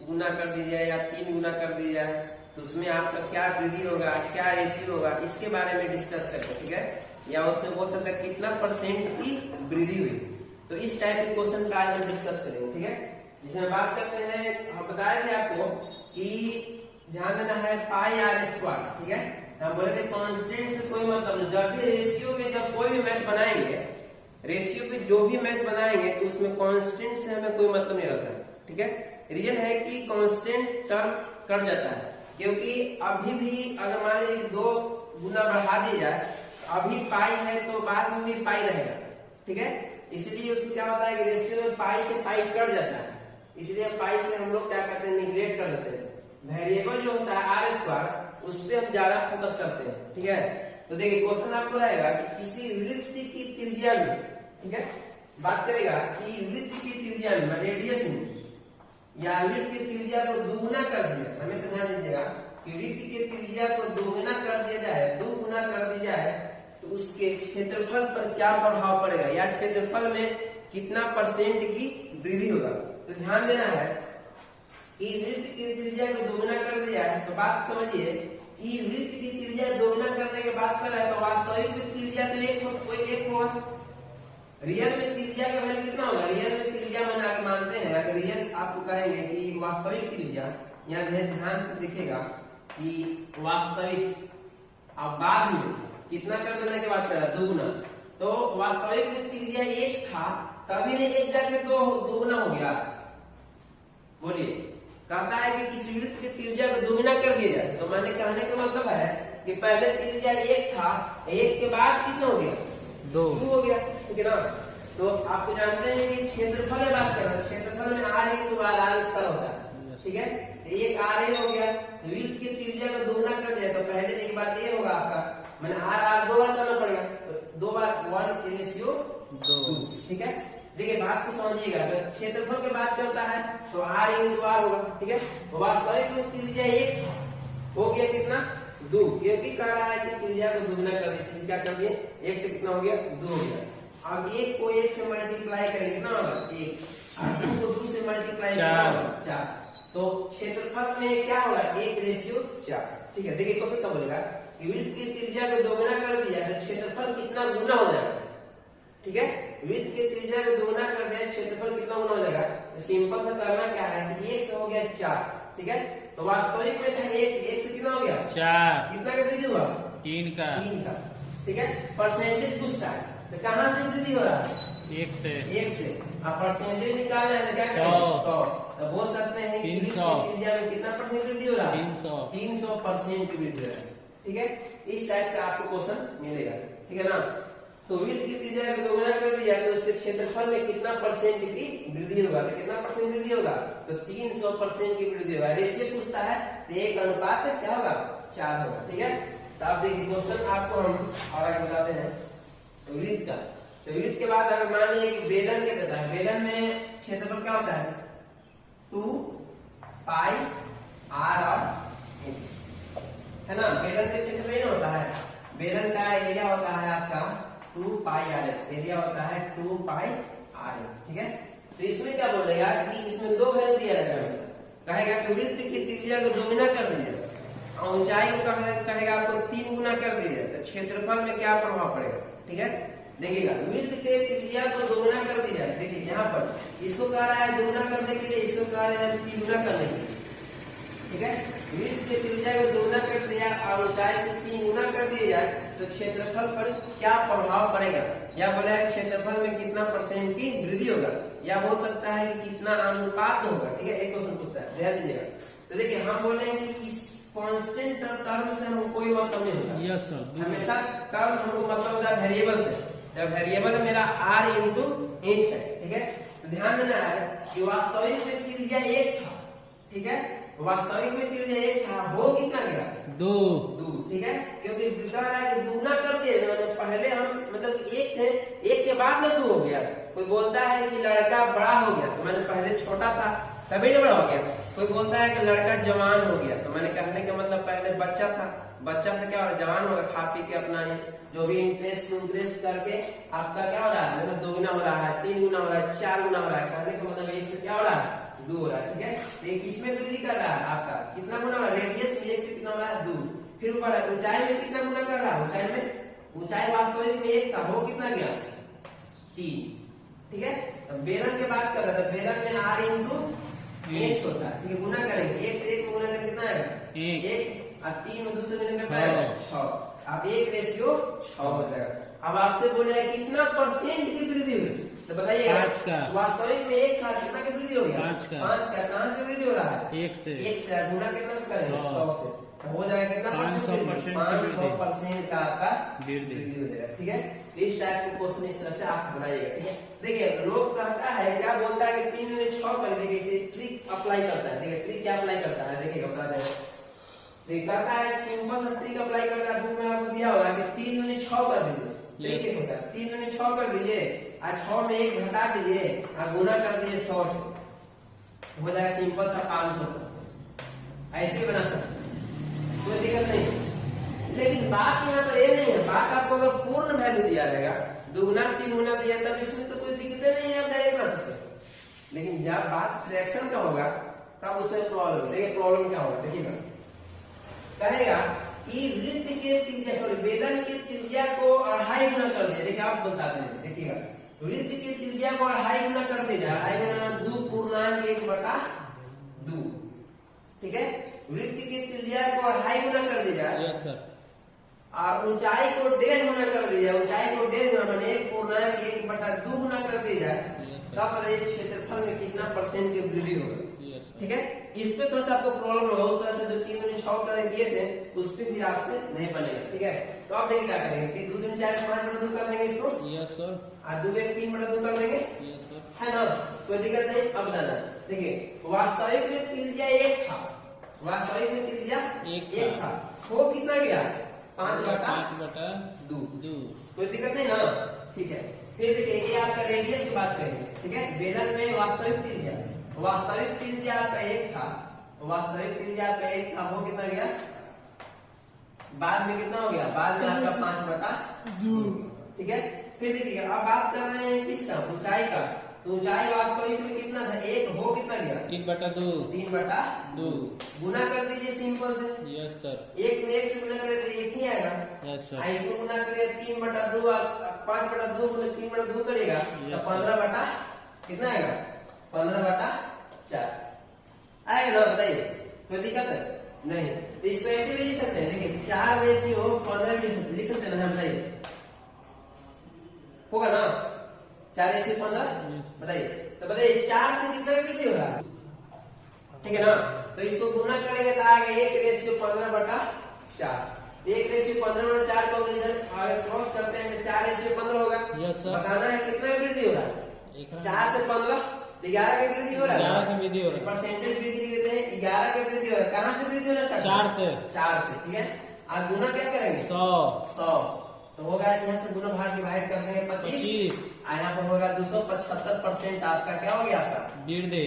गुना कर दी जाए या 3 गुना कर दी जाए तो उसमें आपका क्या वृद्धि होगा, क्या रेशियो होगा, इसके बारे में डिस्कस करते हैं, ठीक है। या उसमें बोल सकता है कितना % की वृद्धि हुई। तो इस टाइप के क्वेश्चन का आज हम डिस्कस करेंगे, ठीक है। जिसमें बात करते हैं, हम बताए थे आपको कि ध्यान देना है पाई r स्क्वायर, ठीक है। हम बोले थे कांस्टेंट से कोई मतलब नहीं। जब भी रेशियो में जब कोई भी मैथ बनाएंगे, रेशियो पे जो भी मैथ बनाएंगे तो उसमें कांस्टेंट से हमें कोई मतलब नहीं रहता है, ठीक है। रीजन है कि कांस्टेंट टर्म कट जाता है, क्योंकि अभी भी अगर मान लीजिए 2 गुना बढ़ा दिया जाए, अभी पाई है तो बाद में भी पाई रहेगा, ठीक है। इसलिए उसमें क्या होता है कि रेशियो में पाई से पाई कट जाता है, इसलिए पाई से हम लोग क्या करते हैं, निगलेक्ट कर देते हैं। वेरिएबल जो होता है r स्क्वायर, उस पे हम ज्यादा फोकस करते हैं, ठीक है। तो देखिए क्वेश्चन आपको रहेगा कि किसी वृत्त की त्रिज्या में, ठीक है, बात करेगा कि वृत्त की त्रिज्या में रेडियस में या वृत्त की त्रिज्या को दोगुना कर दिया, हमेशा ध्यान दीजिएगा कि वृत्त की त्रिज्या को दोगुना कर दिया जाए, दोगुना कर दी जाए तो उसके क्षेत्रफल पर क्या प्रभाव पड़ेगा या क्षेत्रफल में कितना परसेंट की वृद्धि होगा। तो ध्यान देना है कि वृत्त की त्रिज्या को दोगुना कर दिया है, तो बात समझिए कि वृत्त की त्रिज्या दोगुना करने के बाद कर रहा है तो वास्तविक में त्रिज्या तो एक होगा। रियल में त्रिज्या का वैल्यू कितना होगा, रियल में त्रिज्या मानते हैं, अगर रियल आपको कहेंगे कि वास्तविक त्रिज्या, यहाँ ध्यान से दिखेगा कि वास्तविक अब बाद में कितना कर देने के बाद करा दोगुना, तो वास्तविक में त्रिज्या एक था तभी नहीं एक जाके दो दोगुना हो गया। बोलिए, कहता है कि किसी वृत्त की त्रिज्या को दोगुना कर दिया जाए, तो मैंने कहने का मतलब है कि पहले त्रिज्या एक था, एक के बाद कितना हो गया, दो हो गया, ठीक है ना। तो आपको जानते हैं कि क्षेत्रफल में बात कर रहे हैं, क्षेत्रफल में आर इंटू आर इसका होता है, ठीक है। एक आर ए हो गया, वृत्त की त्रिज्या को दोगुना कर दिया तो पहले एक बार ए होगा आपका, मैंने आर दो बार करना पड़ेगा, तो दो बार 1:2, ठीक है। देखिए बात को समझिएगा, अगर क्षेत्रफल के बाद क्या होता है तो आर इंटू आर होगा, ठीक है। तो वास्तविक में त्रिज्या एक हो गया कितना, 2, क्योंकि कह रहा है कि त्रिज्या को दोगुना कर दिया, इसलिए क्या कर दिए, एक से कितना हो गया, 2 हो गया। अब एक को एक से मल्टीप्लाई करेंगे कितना होगा, 1, और 2 को 2 से मल्टीप्लाई कितना होगा, 4। तो क्षेत्रफल में क्या होगा, 1:4, ठीक है। देखिए क्वेश्चन क्या बोलेगा कि वृत्त की त्रिज्या को दोगुना कर दिया तो क्षेत्रफल कितना गुना हो जाएगा, ठीक है। वृत्त की त्रिज्या को दोगुना कर दिया, क्षेत्रफल कितना गुना हो जाएगा, तो सिंपल सा करना क्या है कि 1 से हो गया 4, ठीक है। तो वास्तविक में था 1 से कितना हो गया, 4, कितना का वृद्धि हुआ, 3 का, ठीक है। परसेंटेज पूछता है तो कहां से वृद्धि हो रहा है, 1 से। अब परसेंटेज निकालना है तो क्या करेंगे, 100। तो बोल सकते हैं कि वृत्त की त्रिज्या में कितना परसेंट वृद्धि हो रहा है, 300% वृद्धि हो रहा है, ठीक है। इस टाइप का आपको क्वेश्चन मिलेगा, ठीक है ना। तो वृत्त की त्रिज्या को दोगुना कर दिया तो उसके क्षेत्रफल में कितना परसेंट की वृद्धि होगा, तो कितना परसेंट वृद्धि होगा, तो 300% की वृद्धि होगा। रेशियो पूछता है तो 1 अनुपात क्या होगा, 4 होगा, ठीक है। तो आप देखिए क्वेश्चन आपको हम और आगे बताते हैं वृत्त का। तो वृत्त के बाद अगर मान लीजिए कि बेलन के देता है, बेलन में क्षेत्रफल क्या होता है, 2 पाई आर और इंच, है ना। बेलन के क्षेत्रफल नहीं होता है, बेलन का एरिया होता है आपका 2 पाई आर, एरिया होता है 2 पाई आर, ठीक है। तो इसमें क्या बोलेगा कि इसमें 2 वैल्यू दिया जाएगा, हमेशा कहेगा कि वृत्त की त्रिज्या को दोगुना कर दीजिए और ऊंचाई को कहेगा आपको 3 गुना कर दीजिए, तो क्षेत्रफल में क्या प्रभाव पड़ेगा, ठीक है। देखिएगा वृत्त के त्रिज्या को दोगुना कर दी जाए, देखिए यहाँ पर इसको कह रहा है दोगुना करने के लिए, इसको कह रहे हैं 3 गुना करने के लिए, ठीक है। वृत्त के त्रिज्या को दोगुना कर दिया और ऊंचाई को 3 गुना कर दिया जाए तो क्षेत्रफल पर क्या प्रभाव पड़ेगा, या बोला है क्षेत्रफल में कितना परसेंट की वृद्धि होगा, या बोल सकता है कि कितना अनुपात होगा, ठीक है। एक क्वेश्चन पूछता है, ध्यान दीजिएगा। तो देखिए हम बोले हैं कि इस कांस्टेंट टर्म से हमको कोई मतलब नहीं होता,
यस सर,
हमेशा टर्म हमको मतलब होता है वेरिएबल से। जब वेरिएबल मेरा r इंटू इंच है, ठीक है। तो ध्यान देना है कि वास्तविक में त्रिज्या 1 था, ठीक है। वास्तविक में त्रिज्या 1 था, हो कितना गया, 2, ठीक है। क्योंकि कह रहा है कि दुगुना कर दिए, मतलब पहले हम मतलब 1 थे, 1 के बाद में 2 हो गया। कोई बोलता है कि लड़का बड़ा हो गया, तो मैंने पहले छोटा था तभी बड़ा हो गया। कोई बोलता है कि लड़का जवान हो गया, तो मैंने कहने का मतलब पहले बच्चा था, बच्चा से क्या हो रहा है, जवान होगा, खा पी के अपना जो भी इंटरेस्ट करके आपका क्या हो रहा है, मतलब 2 गुना हो रहा है, 3 गुना हो रहा है, 4 गुना हो रहा है। कहने का मतलब 1 से क्या हो रहा है, 2 हो रहा है, ठीक है। एक इसमें वृद्धि कर रहा है आपका, कितना गुना हो रहा है, रेडियस में 1 से कितना हो रहा है, 2। फिर ऊपर है ऊंचाई में कितना गुना कर रहा है, ऊंचाई में ऊंचाई वास्तविक में 1 था, वो कितना गया, 3, ठीक है। बेलन की बात कर रहा था, बेलन में r इंटू इंच होता है, ठीक है। गुना करेंगे 1 से 1 गुना करके कितना आएगा, 1 और 3 में 2 से गुना करके आएगा 6। अब 1:6 हो जाएगा। अब आपसे बोले हैं कितना परसेंट की वृद्धि हुई, तो बताइए। वास्तविक में 1 था, कितना की वृद्धि हो गया, 5 का। कहां से वृद्धि हो रहा है, 1 से। गुना कितना से करेंगे, 100 से, हो जाएगा कितना, 500% का आपका वृद्धि हो जाएगा, ठीक है। इस टाइप का क्वेश्चन इस तरह से आप बनाइएगा, ठीक है। देखिए लोग कहता है, क्या बोलता है कि 3 में 6 कर, देखिए इसे ट्रिक अप्लाई करता है। देखिए ट्रिक क्या अप्लाई करता है, देखिए बता दें देखिए कहता है सिंपल सा ट्रिक अप्लाई करता है, बुक में आपको दिया होगा कि 3 दूनी 6 कर दीजिए।
Yes.
कैसे होता है 3 दूनी 6 कर दीजिए और 6 में 1 घटा दीजिए और गुना कर दीजिए 100 से, हो जाएगा सिंपल सा 500। ऐसे बना सकते हैं, कोई दिक्कत नहीं। लेकिन बात यहाँ पर ये नहीं है, बात आपको अगर पूर्ण वैल्यू दिया रहेगा, दुगुना 3 गुना दिया, तब इसमें तो कोई दिक्कत नहीं है, आप डायरेक्ट बना सकते हैं। लेकिन जब बात फ्रैक्शन का होगा तब उसमें प्रॉब्लम। देखिए प्रॉब्लम क्या होगा, देखिएगा कहेगा कि वृत्त के त्रिज्या सॉरी बेलन की त्रिज्या को 2.5 गुना कर दिया। देखिए आप बताते हैं, देखिएगा वृत्त की त्रिज्या को 2.5 गुना कर दिया, 2.5 गुना 2.1/2, ठीक है। वृत्त की त्रिज्या को 2.5 गुना कर दिया
यस सर,
और ऊंचाई को 1.5 गुना कर दिया, ऊंचाई को 1.5 गुना माने 1/1/2 गुना कर दिया, तब बताइए क्षेत्रफल में कितना परसेंट की वृद्धि होगा।
यस सर,
ठीक है, इस पे थोड़ा सा आपको प्रॉब्लम होगा, उस तरह से जो 3 दूनी 6 कर दिए थे उस पे फिर आपसे नहीं बनेगा। ठीक है, तो आप देखिए क्या करेंगे कि 2 दूनी 4 5/2 कर देंगे इसको,
यस सर,
और 2 1 3/2 कर देंगे,
यस सर,
है ना, कोई दिक्कत नहीं। अब बताना देखिए वास्तविक में त्रिज्या 1 था, वास्तविक में त्रिज्या 1 था, वो कितना गया 5/2, कोई दिक्कत नहीं ना। ठीक है, फिर देखिए ये आपका रेडियस की बात करेंगे। ठीक है, बेलन में वास्तविक त्रिज्या आपका 1 था, वास्तविक त्रिज्या आपका 1 था, वो कितना गया, बाद में कितना हो गया, बाद में आपका 5/2। ठीक है, फिर देखिए अब बात कर रहे हैं किसका, ऊंचाई का, तो ऊंचाई वास्तविक में कितना था 1, हो कितना गया 3/2, गुना कर दीजिए सिंपल से।
यस सर,
1 में 1 से गुना करें तो 1 ही आएगा,
यस सर,
इसको गुना करें 3/2 और 5/2 गुना 3/2 करेगा तो 15 कितना आएगा 15/4 आएगा ना, बताइए कोई दिक्कत है नहीं। तो इसको ऐसे भी लिख सकते हैं, देखिए 4 रेशियो 15 भी लिख सकते हैं ना, बताइए होगा ना 4 रेशियो 15, बताइए। तो बताइए 4 से कितना वृद्धि होगा, ठीक है ना, तो इसको गुना करेंगे तो आएगा 1/15/4, 1/15/4 को इधर क्रॉस करते हैं 4/15 होगा।
यस सर,
बताना है कितना वृद्धि हो रहा है, 4 से 15 11 की वृद्धि हो रहा है,
11 की वृद्धि हो रहा है,
परसेंटेज वृद्धि देते हैं 11 की वृद्धि हो रहा है, कहां से वृद्धि हो रहा है 4 से, ठीक है। आज गुना क्या करेंगे 100, तो होगा यहाँ से गुना भाग डिवाइड कर देंगे 25 और यहाँ पर होगा 275% आपका क्या हो गया, आपका वृद्धि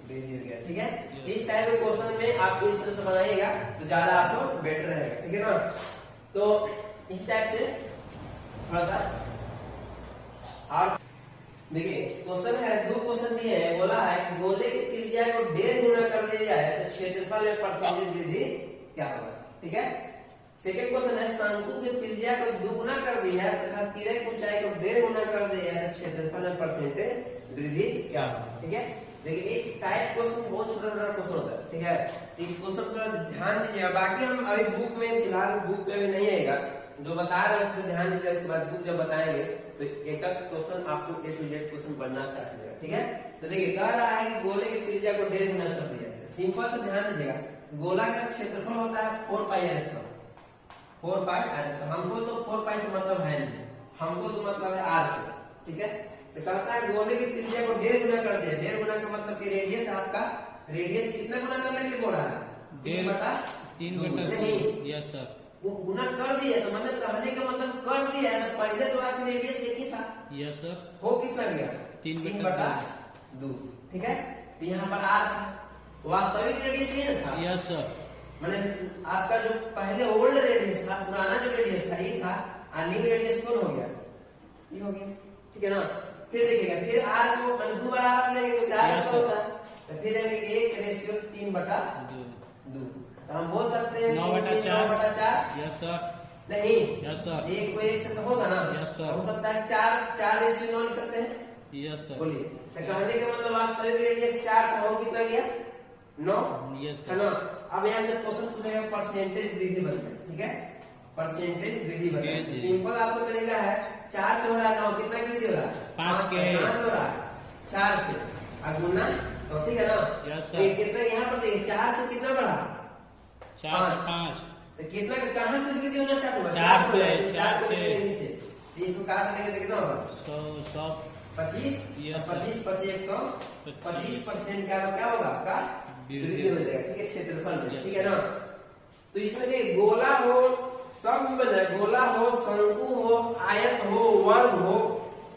हो गया। ठीक है, इस टाइप के क्वेश्चन में आपको इस तरह से बनाइएगा तो ज्यादा आपको बेटर रहेगा। ठीक है ना, तो इस टाइप से थोड़ा सा। और देखिए क्वेश्चन है, 2 क्वेश्चन दिए हैं, बोला है कि गोले की त्रिज्या को 1.5 गुना कर दिया जाए तो क्षेत्रफल में परसेंटेज वृद्धि क्या होगा। ठीक है, सेकंड क्वेश्चन है शंकु की त्रिज्या को 2 गुना कर दिया है तथा तिरक की ऊंचाई को 1.5 गुना कर दिया है तो क्षेत्रफल में परसेंटेज वृद्धि क्या होगा। ठीक है, देखिए एक टाइप क्वेश्चन बहुत छोटा क्वेश्चन होता है। ठीक है, तो इस क्वेश्चन पर ध्यान दीजिएगा, बाकी हम अभी बुक में फिलहाल बुक में नहीं आएगा, जो बता रहे हैं उस पर ध्यान दीजिएगा, उसके बाद बुक जब बताएंगे तो एक एक क्वेश्चन आपको A to Z क्वेश्चन बनना स्टार्ट हो जाएगा। ठीक है, तो देखिए कह रहा है कि गोले की त्रिज्या को 1.5 गुना कर दिया है, सिंपल से ध्यान दीजिएगा, गोला का क्षेत्रफल होता है 4πr², 4πr², हमको तो 4π से मतलब है नहीं, हमको तो मतलब है r से। ठीक है, तो कहता है गोले की त्रिज्या को 1.5 गुना कर दिया, 1.5 गुना का मतलब कि रेडियस आपका, रेडियस कितना गुना करने के लिए बोल रहा है 3/2 नहीं,
यस सर,
वो गुना कर दिया तो मतलब कहने का मतलब कर दिया है, तो पहले तो आपका रेडियस एक ही था,
यस सर,
हो कितना गया 3/2। ठीक है, तो यहाँ पर r था, वास्तविक रेडियस ये था,
यस सर,
मैंने आपका जो पहले ओल्ड रेडियस था, पुराना जो रेडियस था ये था, और न्यू रेडियस कौन हो गया, ये हो गया। ठीक है ना, फिर देखिएगा फिर r को मैंने 2 बार r लेंगे तो 4 होता है, तो फिर 1/3/2, तो हम बोल सकते हैं 9/4,
यस सर,
नहीं,
यस सर,
1 को 1 से तो होगा ना,
यस सर,
हो सकता है 4/9 लिख सकते हैं,
यस सर,
बोलिए। तो कहने का मतलब वास्तविक रेडियस 4 था, हो कितना गया 9,
यस
है ना। अब यहाँ से क्वेश्चन पूछेगा परसेंटेज वृद्धि बताइए। ठीक है, परसेंटेज वृद्धि बताइए, सिंपल आपको तरीका है, 4 से हो रहा है 9, कितना वृद्धि हो रहा है 5 के, 5 से हो रहा है 4 से, और गुना 100, ठीक है ना।
यस सर,
कितना यहाँ पर देखिए 4 से कितना बढ़ा
5,
तो कितना कहाँ से वृद्धि होना स्टार्ट हुआ
4 से,
नीचे, इसको काट देंगे तो कितना होगा
100,
25,
Yes,
25 25 125% क्या होगा आपका वृद्धि हो जाएगा। ठीक है, क्षेत्रफल में, ठीक है ना। तो इसमें देखिए गोला हो, सब बना, गोला हो, शंकु हो, आयत हो, वर्ग हो,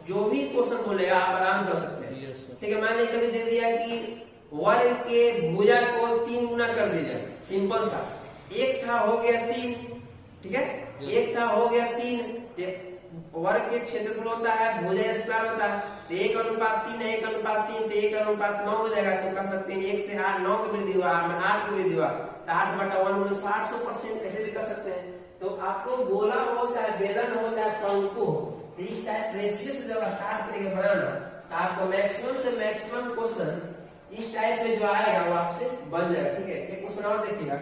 जो भी क्वेश्चन बोलेगा आप आराम कर सकते हैं।
Yes, sir.
ठीक है, मैंने कभी दे दिया कि वर्ग के भुजा को 3 गुना कर दीजिए, सिंपल सा, एक था हो गया 3, ठीक है, एक था हो गया 3, वर्ग के क्षेत्रफल होता है भुजा स्क्वायर होता है, तो 1:3 है, 1:3 तो 1:9 हो जाएगा। तो कर सकते हैं 1 से 8, 9 की वृद्धि हुआ, 8 की वृद्धि हुआ, तो 8/1 800% ऐसे भी कर सकते हैं। तो आपको गोला हो चाहे बेलन हो चाहे शंकु हो, तो इस टाइप रेशियो से जब स्टार्ट करेंगे बनाना, तो आपको मैक्सिमम से मैक्सिमम क्वेश्चन इस टाइप में जो आएगा वो आपसे बन जाएगा। ठीक है, एक क्वेश्चन और देखिएगा,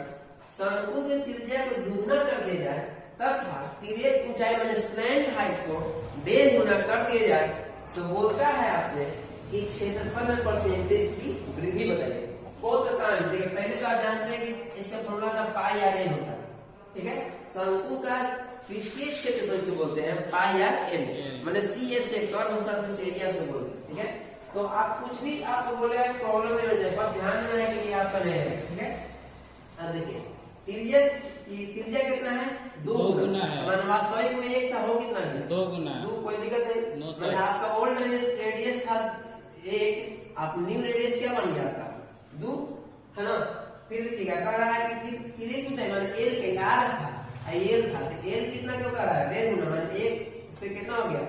शंकु की त्रिज्या को दुगना कर दिया जाए तथा तिर्यक ऊंचाई माने स्लैंट हाइट को 1.5 गुना कर दिया जाए, तो बोलता है आपसे कि क्षेत्रफल में परसेंटेज की वृद्धि बताइए। बहुत आसान, देखिए पहले तो आप जानते हैं कि इसका फॉर्मूला था पाई आर एन होता है। ठीक है, शंकु का पृष्ठीय क्षेत्रफल से बोलते हैं पाई आर एन, माने सी एस से कर्व सरफेस एरिया से बोलते हैं। ठीक है, तो आप कुछ भी आपको बोलेगा प्रॉब्लम नहीं हो जाए, बस ध्यान देना है कि ये आपका नहीं है। ठीक है, अब देखिए त्रिज्या कितना है, 2 गुना है, वास्तविक में एक था, हो कितना है,
2 गुना,
2, कोई दिक्कत नहीं। मैंने आपका ओल्ड रेडियस था 1, आप न्यू रेडियस क्या बन गया आपका 2, है ना। फिर देखिएगा कह रहा है कि फिर कुछ है, मैंने एल के आर था, एल था, तो एल कितना क्यों कर रहा है, 1.5 गुना, मैंने 1 से कितना हो गया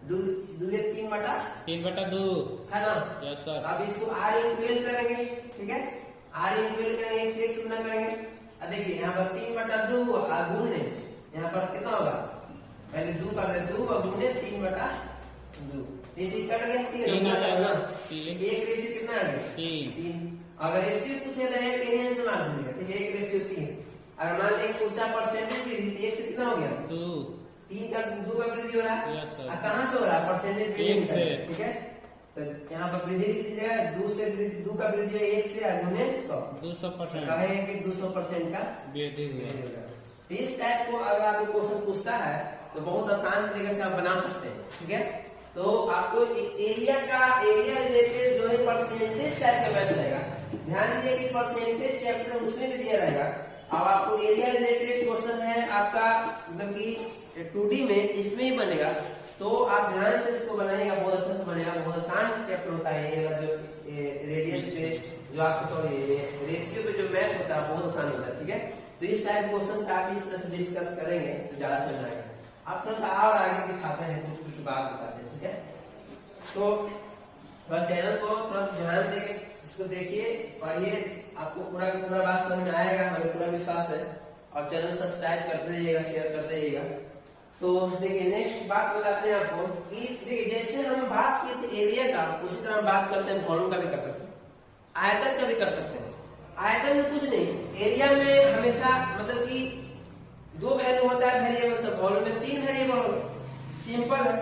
2, 3/2 है ना।
Yes sir.
अब इसको आर इंटू एल करेंगे। ठीक है, आर इंटू एल करेंगे, 1 से 1 गुना करेंगे। अब देखिए यहाँ पर 3/2 गुणे, यहाँ पर कितना होगा, पहले 2 कर दे, 2 और गुणे 3/2, इसी कट गया। ठीक है, एक रेशियो कितना आ गया, 3। अगर रेशियो पूछे तो एक के से मान लीजिए, ठीक है, 1:3। अगर मान लीजिए पूछता परसेंटेज वृद्धि, 1 से कितना हो गया 2, 3 का 2 का वृद्धि हो रहा है। कहाँ से हो रहा है, परसेंटेज वृद्धि से। ठीक है, तो यहाँ पर वृद्धि लिख दीजिएगा, 2 का वृद्धि 1 से गुणे 100,
200%
कहेंगे कि 200% का
वृद्धि हुआ।
इस टाइप को अगर आपको क्वेश्चन पूछता है तो बहुत आसान तरीके से आप बना सकते हैं। ठीक है, तो आपको एरिया रिलेटेड जो है परसेंटेज टाइप का मैथ रहेगा। ध्यान दीजिए कि परसेंटेज चैप्टर उसमें भी दिया रहेगा। अब आपको एरिया रिलेटेड क्वेश्चन है आपका, मतलब कि 2D में इसमें ही बनेगा, तो आप ध्यान से इसको बनाइएगा, बहुत अच्छा से बनेगा। बहुत आसान चैप्टर होता है ये, जो रेडियस पे जो आपको सॉरी रेशियो पे जो मैथ होता है बहुत आसान होता है। ठीक है, तो इस टाइप क्वेश्चन का आप इस तरह से डिस्कस करेंगे तो ज्यादा समझ आएगा। आप थोड़ा सा और आगे दिखाते हैं, कुछ बात बताते हैं। ठीक है, तो बस चैनल को थोड़ा ध्यान देके इसको देखिए, पढ़िए, आपको पूरा का पूरा बात समझ में आएगा, हमें पूरा विश्वास है। और चैनल सब्सक्राइब करते रहिएगा, शेयर करते रहिएगा। तो देखिए नेक्स्ट बात बताते हैं आपको कि देखिए जैसे हम बात किए थे एरिया का, उसी तरह हम बात करते हैं वॉल्यूम का भी कर सकते हैं, आयतन का भी कर सकते हैं। आयतन में कुछ नहीं, एरिया में हमेशा मतलब कि 2 वैल्यू होता है वेरिएबल, तो वॉल्यूम में 3 वेरिएबल होता, सिंपल है।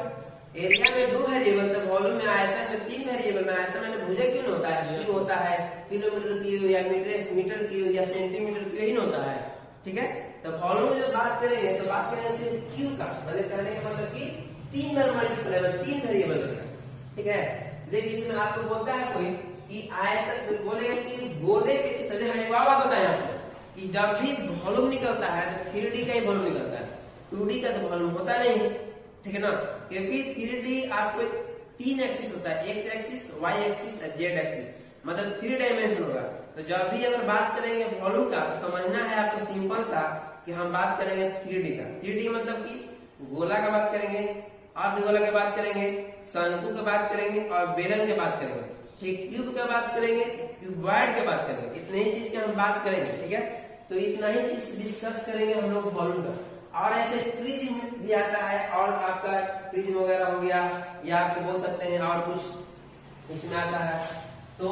एरिया में 2 वेरिएबल, तो वॉल्यूम में आयतन में 3 वेरिएबल। में आयतन में भुजा क्यों नहीं होता है, क्यों होता है, किलोमीटर क्यूब या मीटर क्यूब या सेंटीमीटर क्यूब ही होता है। ठीक है, तो वॉल्यूम में जब बात करेंगे तो बात करेंगे सिर्फ क्यू का, मतलब कहने का मतलब कि 3 बार मल्टीप्लाई, 3 वेरिएबल है। ठीक है, देखिए इसमें आपको बोलता है कोई कि आयतन बोलेगा कि गोले के क्षेत्र में, एक बात बताएं आपको कि जब भी वॉल्यूम निकलता है तो 3D का ही वॉल्यूम निकलता है, 2D का तो वॉल्यूम होता नहीं। ठीक है ना, क्योंकि 3D आपको 3 एक्सिस होता है, X axis, Y axis, Z axis, मतलब 3 डायमेंशन होगा। तो जब भी अगर बात करेंगे वॉल्यूम का तो समझना है आपको सिंपल सा कि हम बात करेंगे 3D का। 3D मतलब कि गोला का बात करेंगे, अर्धगोला की बात करेंगे, शंकु की बात करेंगे और बेलन की बात करेंगे। ठीक, क्यूब की बात करेंगे, क्यूबॉइड की बात करेंगे, इतने ही चीज की हम बात करेंगे। ठीक है, तो इतना ही डिस्कस करेंगे हम लोग वॉल्यूम का। और ऐसे प्रिज्म भी आता है, और आपका प्रिज्म वगैरह हो गया, या आप बोल सकते हैं और कुछ इसमें आता है, तो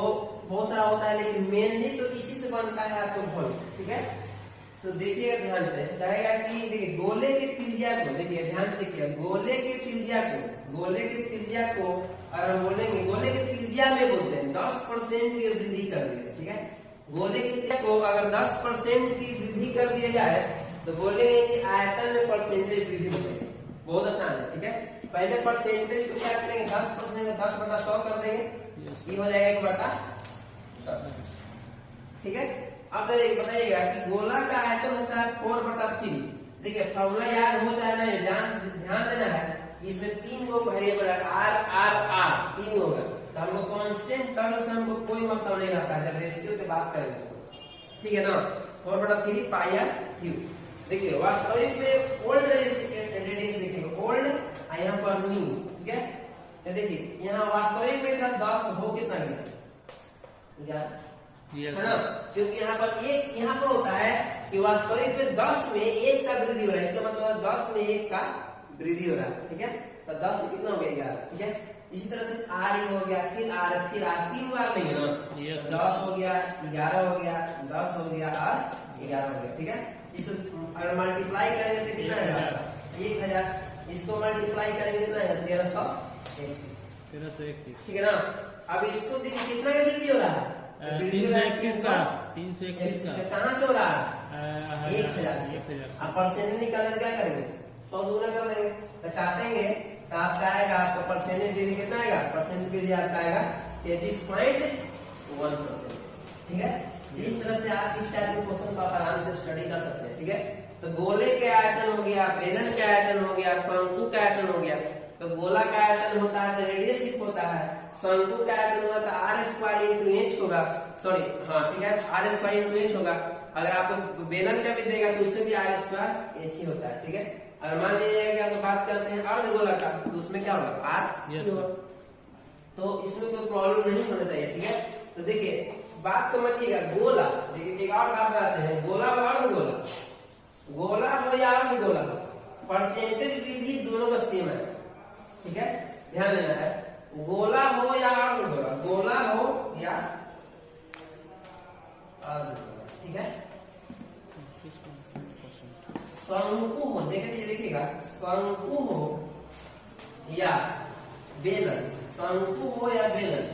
बहुत सारा होता है, लेकिन मेनली तो इसी से बनता है आपको वॉल्यूम। ठीक है, तो देखिएगा ध्यान से, कहेगा कि देखिए गोले की त्रिज्या को, देखिए ध्यान से देखिए, गोले की त्रिज्या को अगर हम बोलेंगे, गोले की त्रिज्या में बोलते हैं 10% की वृद्धि कर दिया। ठीक है, गोले की त्रिज्या को अगर 10% की वृद्धि कर दिया जाए तो बोलेंगे कि आयतन में परसेंटेज वृद्धि होगी। बहुत आसान है। ठीक है, पहले परसेंटेज को क्या करेंगे, 10% को 10/100 कर देंगे, ये हो जाएगा 1/10। ठीक है, अब बताइएगा कि गोला का आयतन होता है 4/3। देखिए फॉर्मूला याद हो जाए ना, ध्यान देना है। इसमें 3 गो वेरिएबल है, आर आर आर 3 होगा, तो हमको कांस्टेंट टर्म से हमको कोई मतलब नहीं रहता जब रेशियो की बात करेंगे तो, ठीक है ना। 4/3 पाई आर क्यूब। देखिए वास्तविक में ओल्ड रेडियस देखिए, ओल्ड यहाँ पर न्यू, ठीक है। तो देखिए यहाँ वास्तविक में था 10, हो कितना गया,
यस
है ना, क्योंकि यहाँ पर एक यहाँ पर होता है कि वास्तविक में 10 में 1 का वृद्धि हो रहा है, इसका मतलब 10 में 1 का वृद्धि हो रहा है, ठीक है। तो 10 से कितना हो गया 11, ठीक है। इसी तरह से आर हो गया, फिर आर 3 बार लेंगे ना,
यस
10 हो गया, 11 हो गया, 10 हो गया और 11 हो गया, ठीक है। इसको अगर मल्टीप्लाई करेंगे तो कितना आएगा 1000, इसको मल्टीप्लाई करेंगे कितना आएगा 1321, ठीक है ना। अब इसको देखिए कितना का वृद्धि हो रहा है,
321 का 321 का
कहाँ से हो रहा है 1000। अब परसेंट निकालने क्या करेंगे 100 से गुना कर देंगे, तो काटेंगे तो आपका आएगा, आपका परसेंटेज डिग्री कितना आएगा, परसेंटेज डिग्री आपका आएगा 33.1%, ठीक है। इस तरह से आप इस टाइप के क्वेश्चन को आप आराम से स्टडी कर सकते हैं, ठीक है। तो गोले के आयतन हो गया, बेलन के आयतन हो गया, शंकु का आयतन हो गया। तो गोला का आयतन होता है तो रेडियस सिर्फ होता है, शंकु का आयतन होता है r² इंटू h होगा, सॉरी हाँ ठीक है, r² इंटू h होगा। अगर आपको बेलन का भी देगा तो उसमें भी r² h ही होता है, ठीक है। अगर मान लीजिए कि आप बात करते हैं अर्धगोला का, तो उसमें क्या होगा r
Yes,
होगा। तो इसमें कोई प्रॉब्लम नहीं होना चाहिए, ठीक है। तो देखिए बात समझिएगा, गोला, देखिए एक और बात बताते हैं, गोला और अर्धगोला, गोला हो या अर्धगोला, परसेंटेज वृद्धि दोनों का सेम है, ठीक है। ध्यान देना है, गोला हो या अर्धगोला, गोला हो या अर्धगोला, ठीक है। शंकु हो, देखिएगा शंकु हो या बेलन, शंकु हो या बेलन,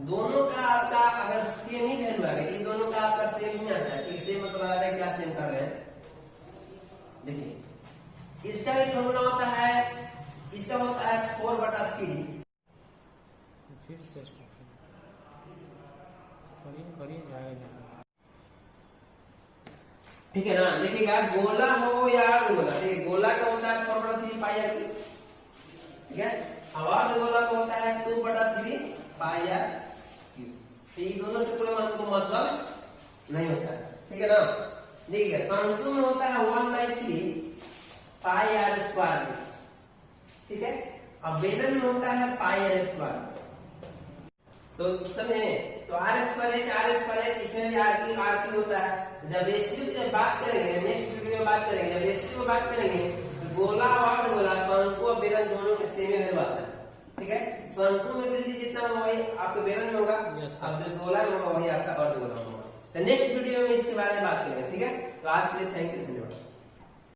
दोनों का आपका अगर सेम ही वैल्यू आ गया, दोनों का आपका सेम ही आता है, ठीक से मतलब आ रहा है क्या सेम कर रहे हैं। देखिए इसका भी फॉर्मूला होता है, इसका होता है 4/3,
फिर से करिए जाएगा,
ठीक है ना। देखिएगा गोला हो या अर्धगोला, देखिए गोला का होता है 4/3 पाई आर, ठीक है। और अर्धगोला का होता है 2/3 पाई आर क्यूब। तो ये दोनों से कोई हमको मतलब नहीं होता है, ठीक है ना। देखिएगा शंकु में होता है 1/3 पाई r², ठीक है। अब बेलन में होता है पाई r², तो समझे, तो r²h इसमें भी r³ होता है। जब रेशियो की जब बात करेंगे, नेक्स्ट वीडियो में बात करेंगे, जब रेशियो की बात करेंगे तो गोला और अर्धगोला, शंकु और बेलन दोनों के सेम वैल्यू आता है, ठीक है। शंकु में वृद्धि जितना होगा वही आपके बेलन में होगा, अब जो गोला में होगा वही आपका अर्धगोला में होगा। तो नेक्स्ट वीडियो में इसके बारे में बात करेंगे, ठीक है। तो आज के लिए थैंक यू, धन्यवाद।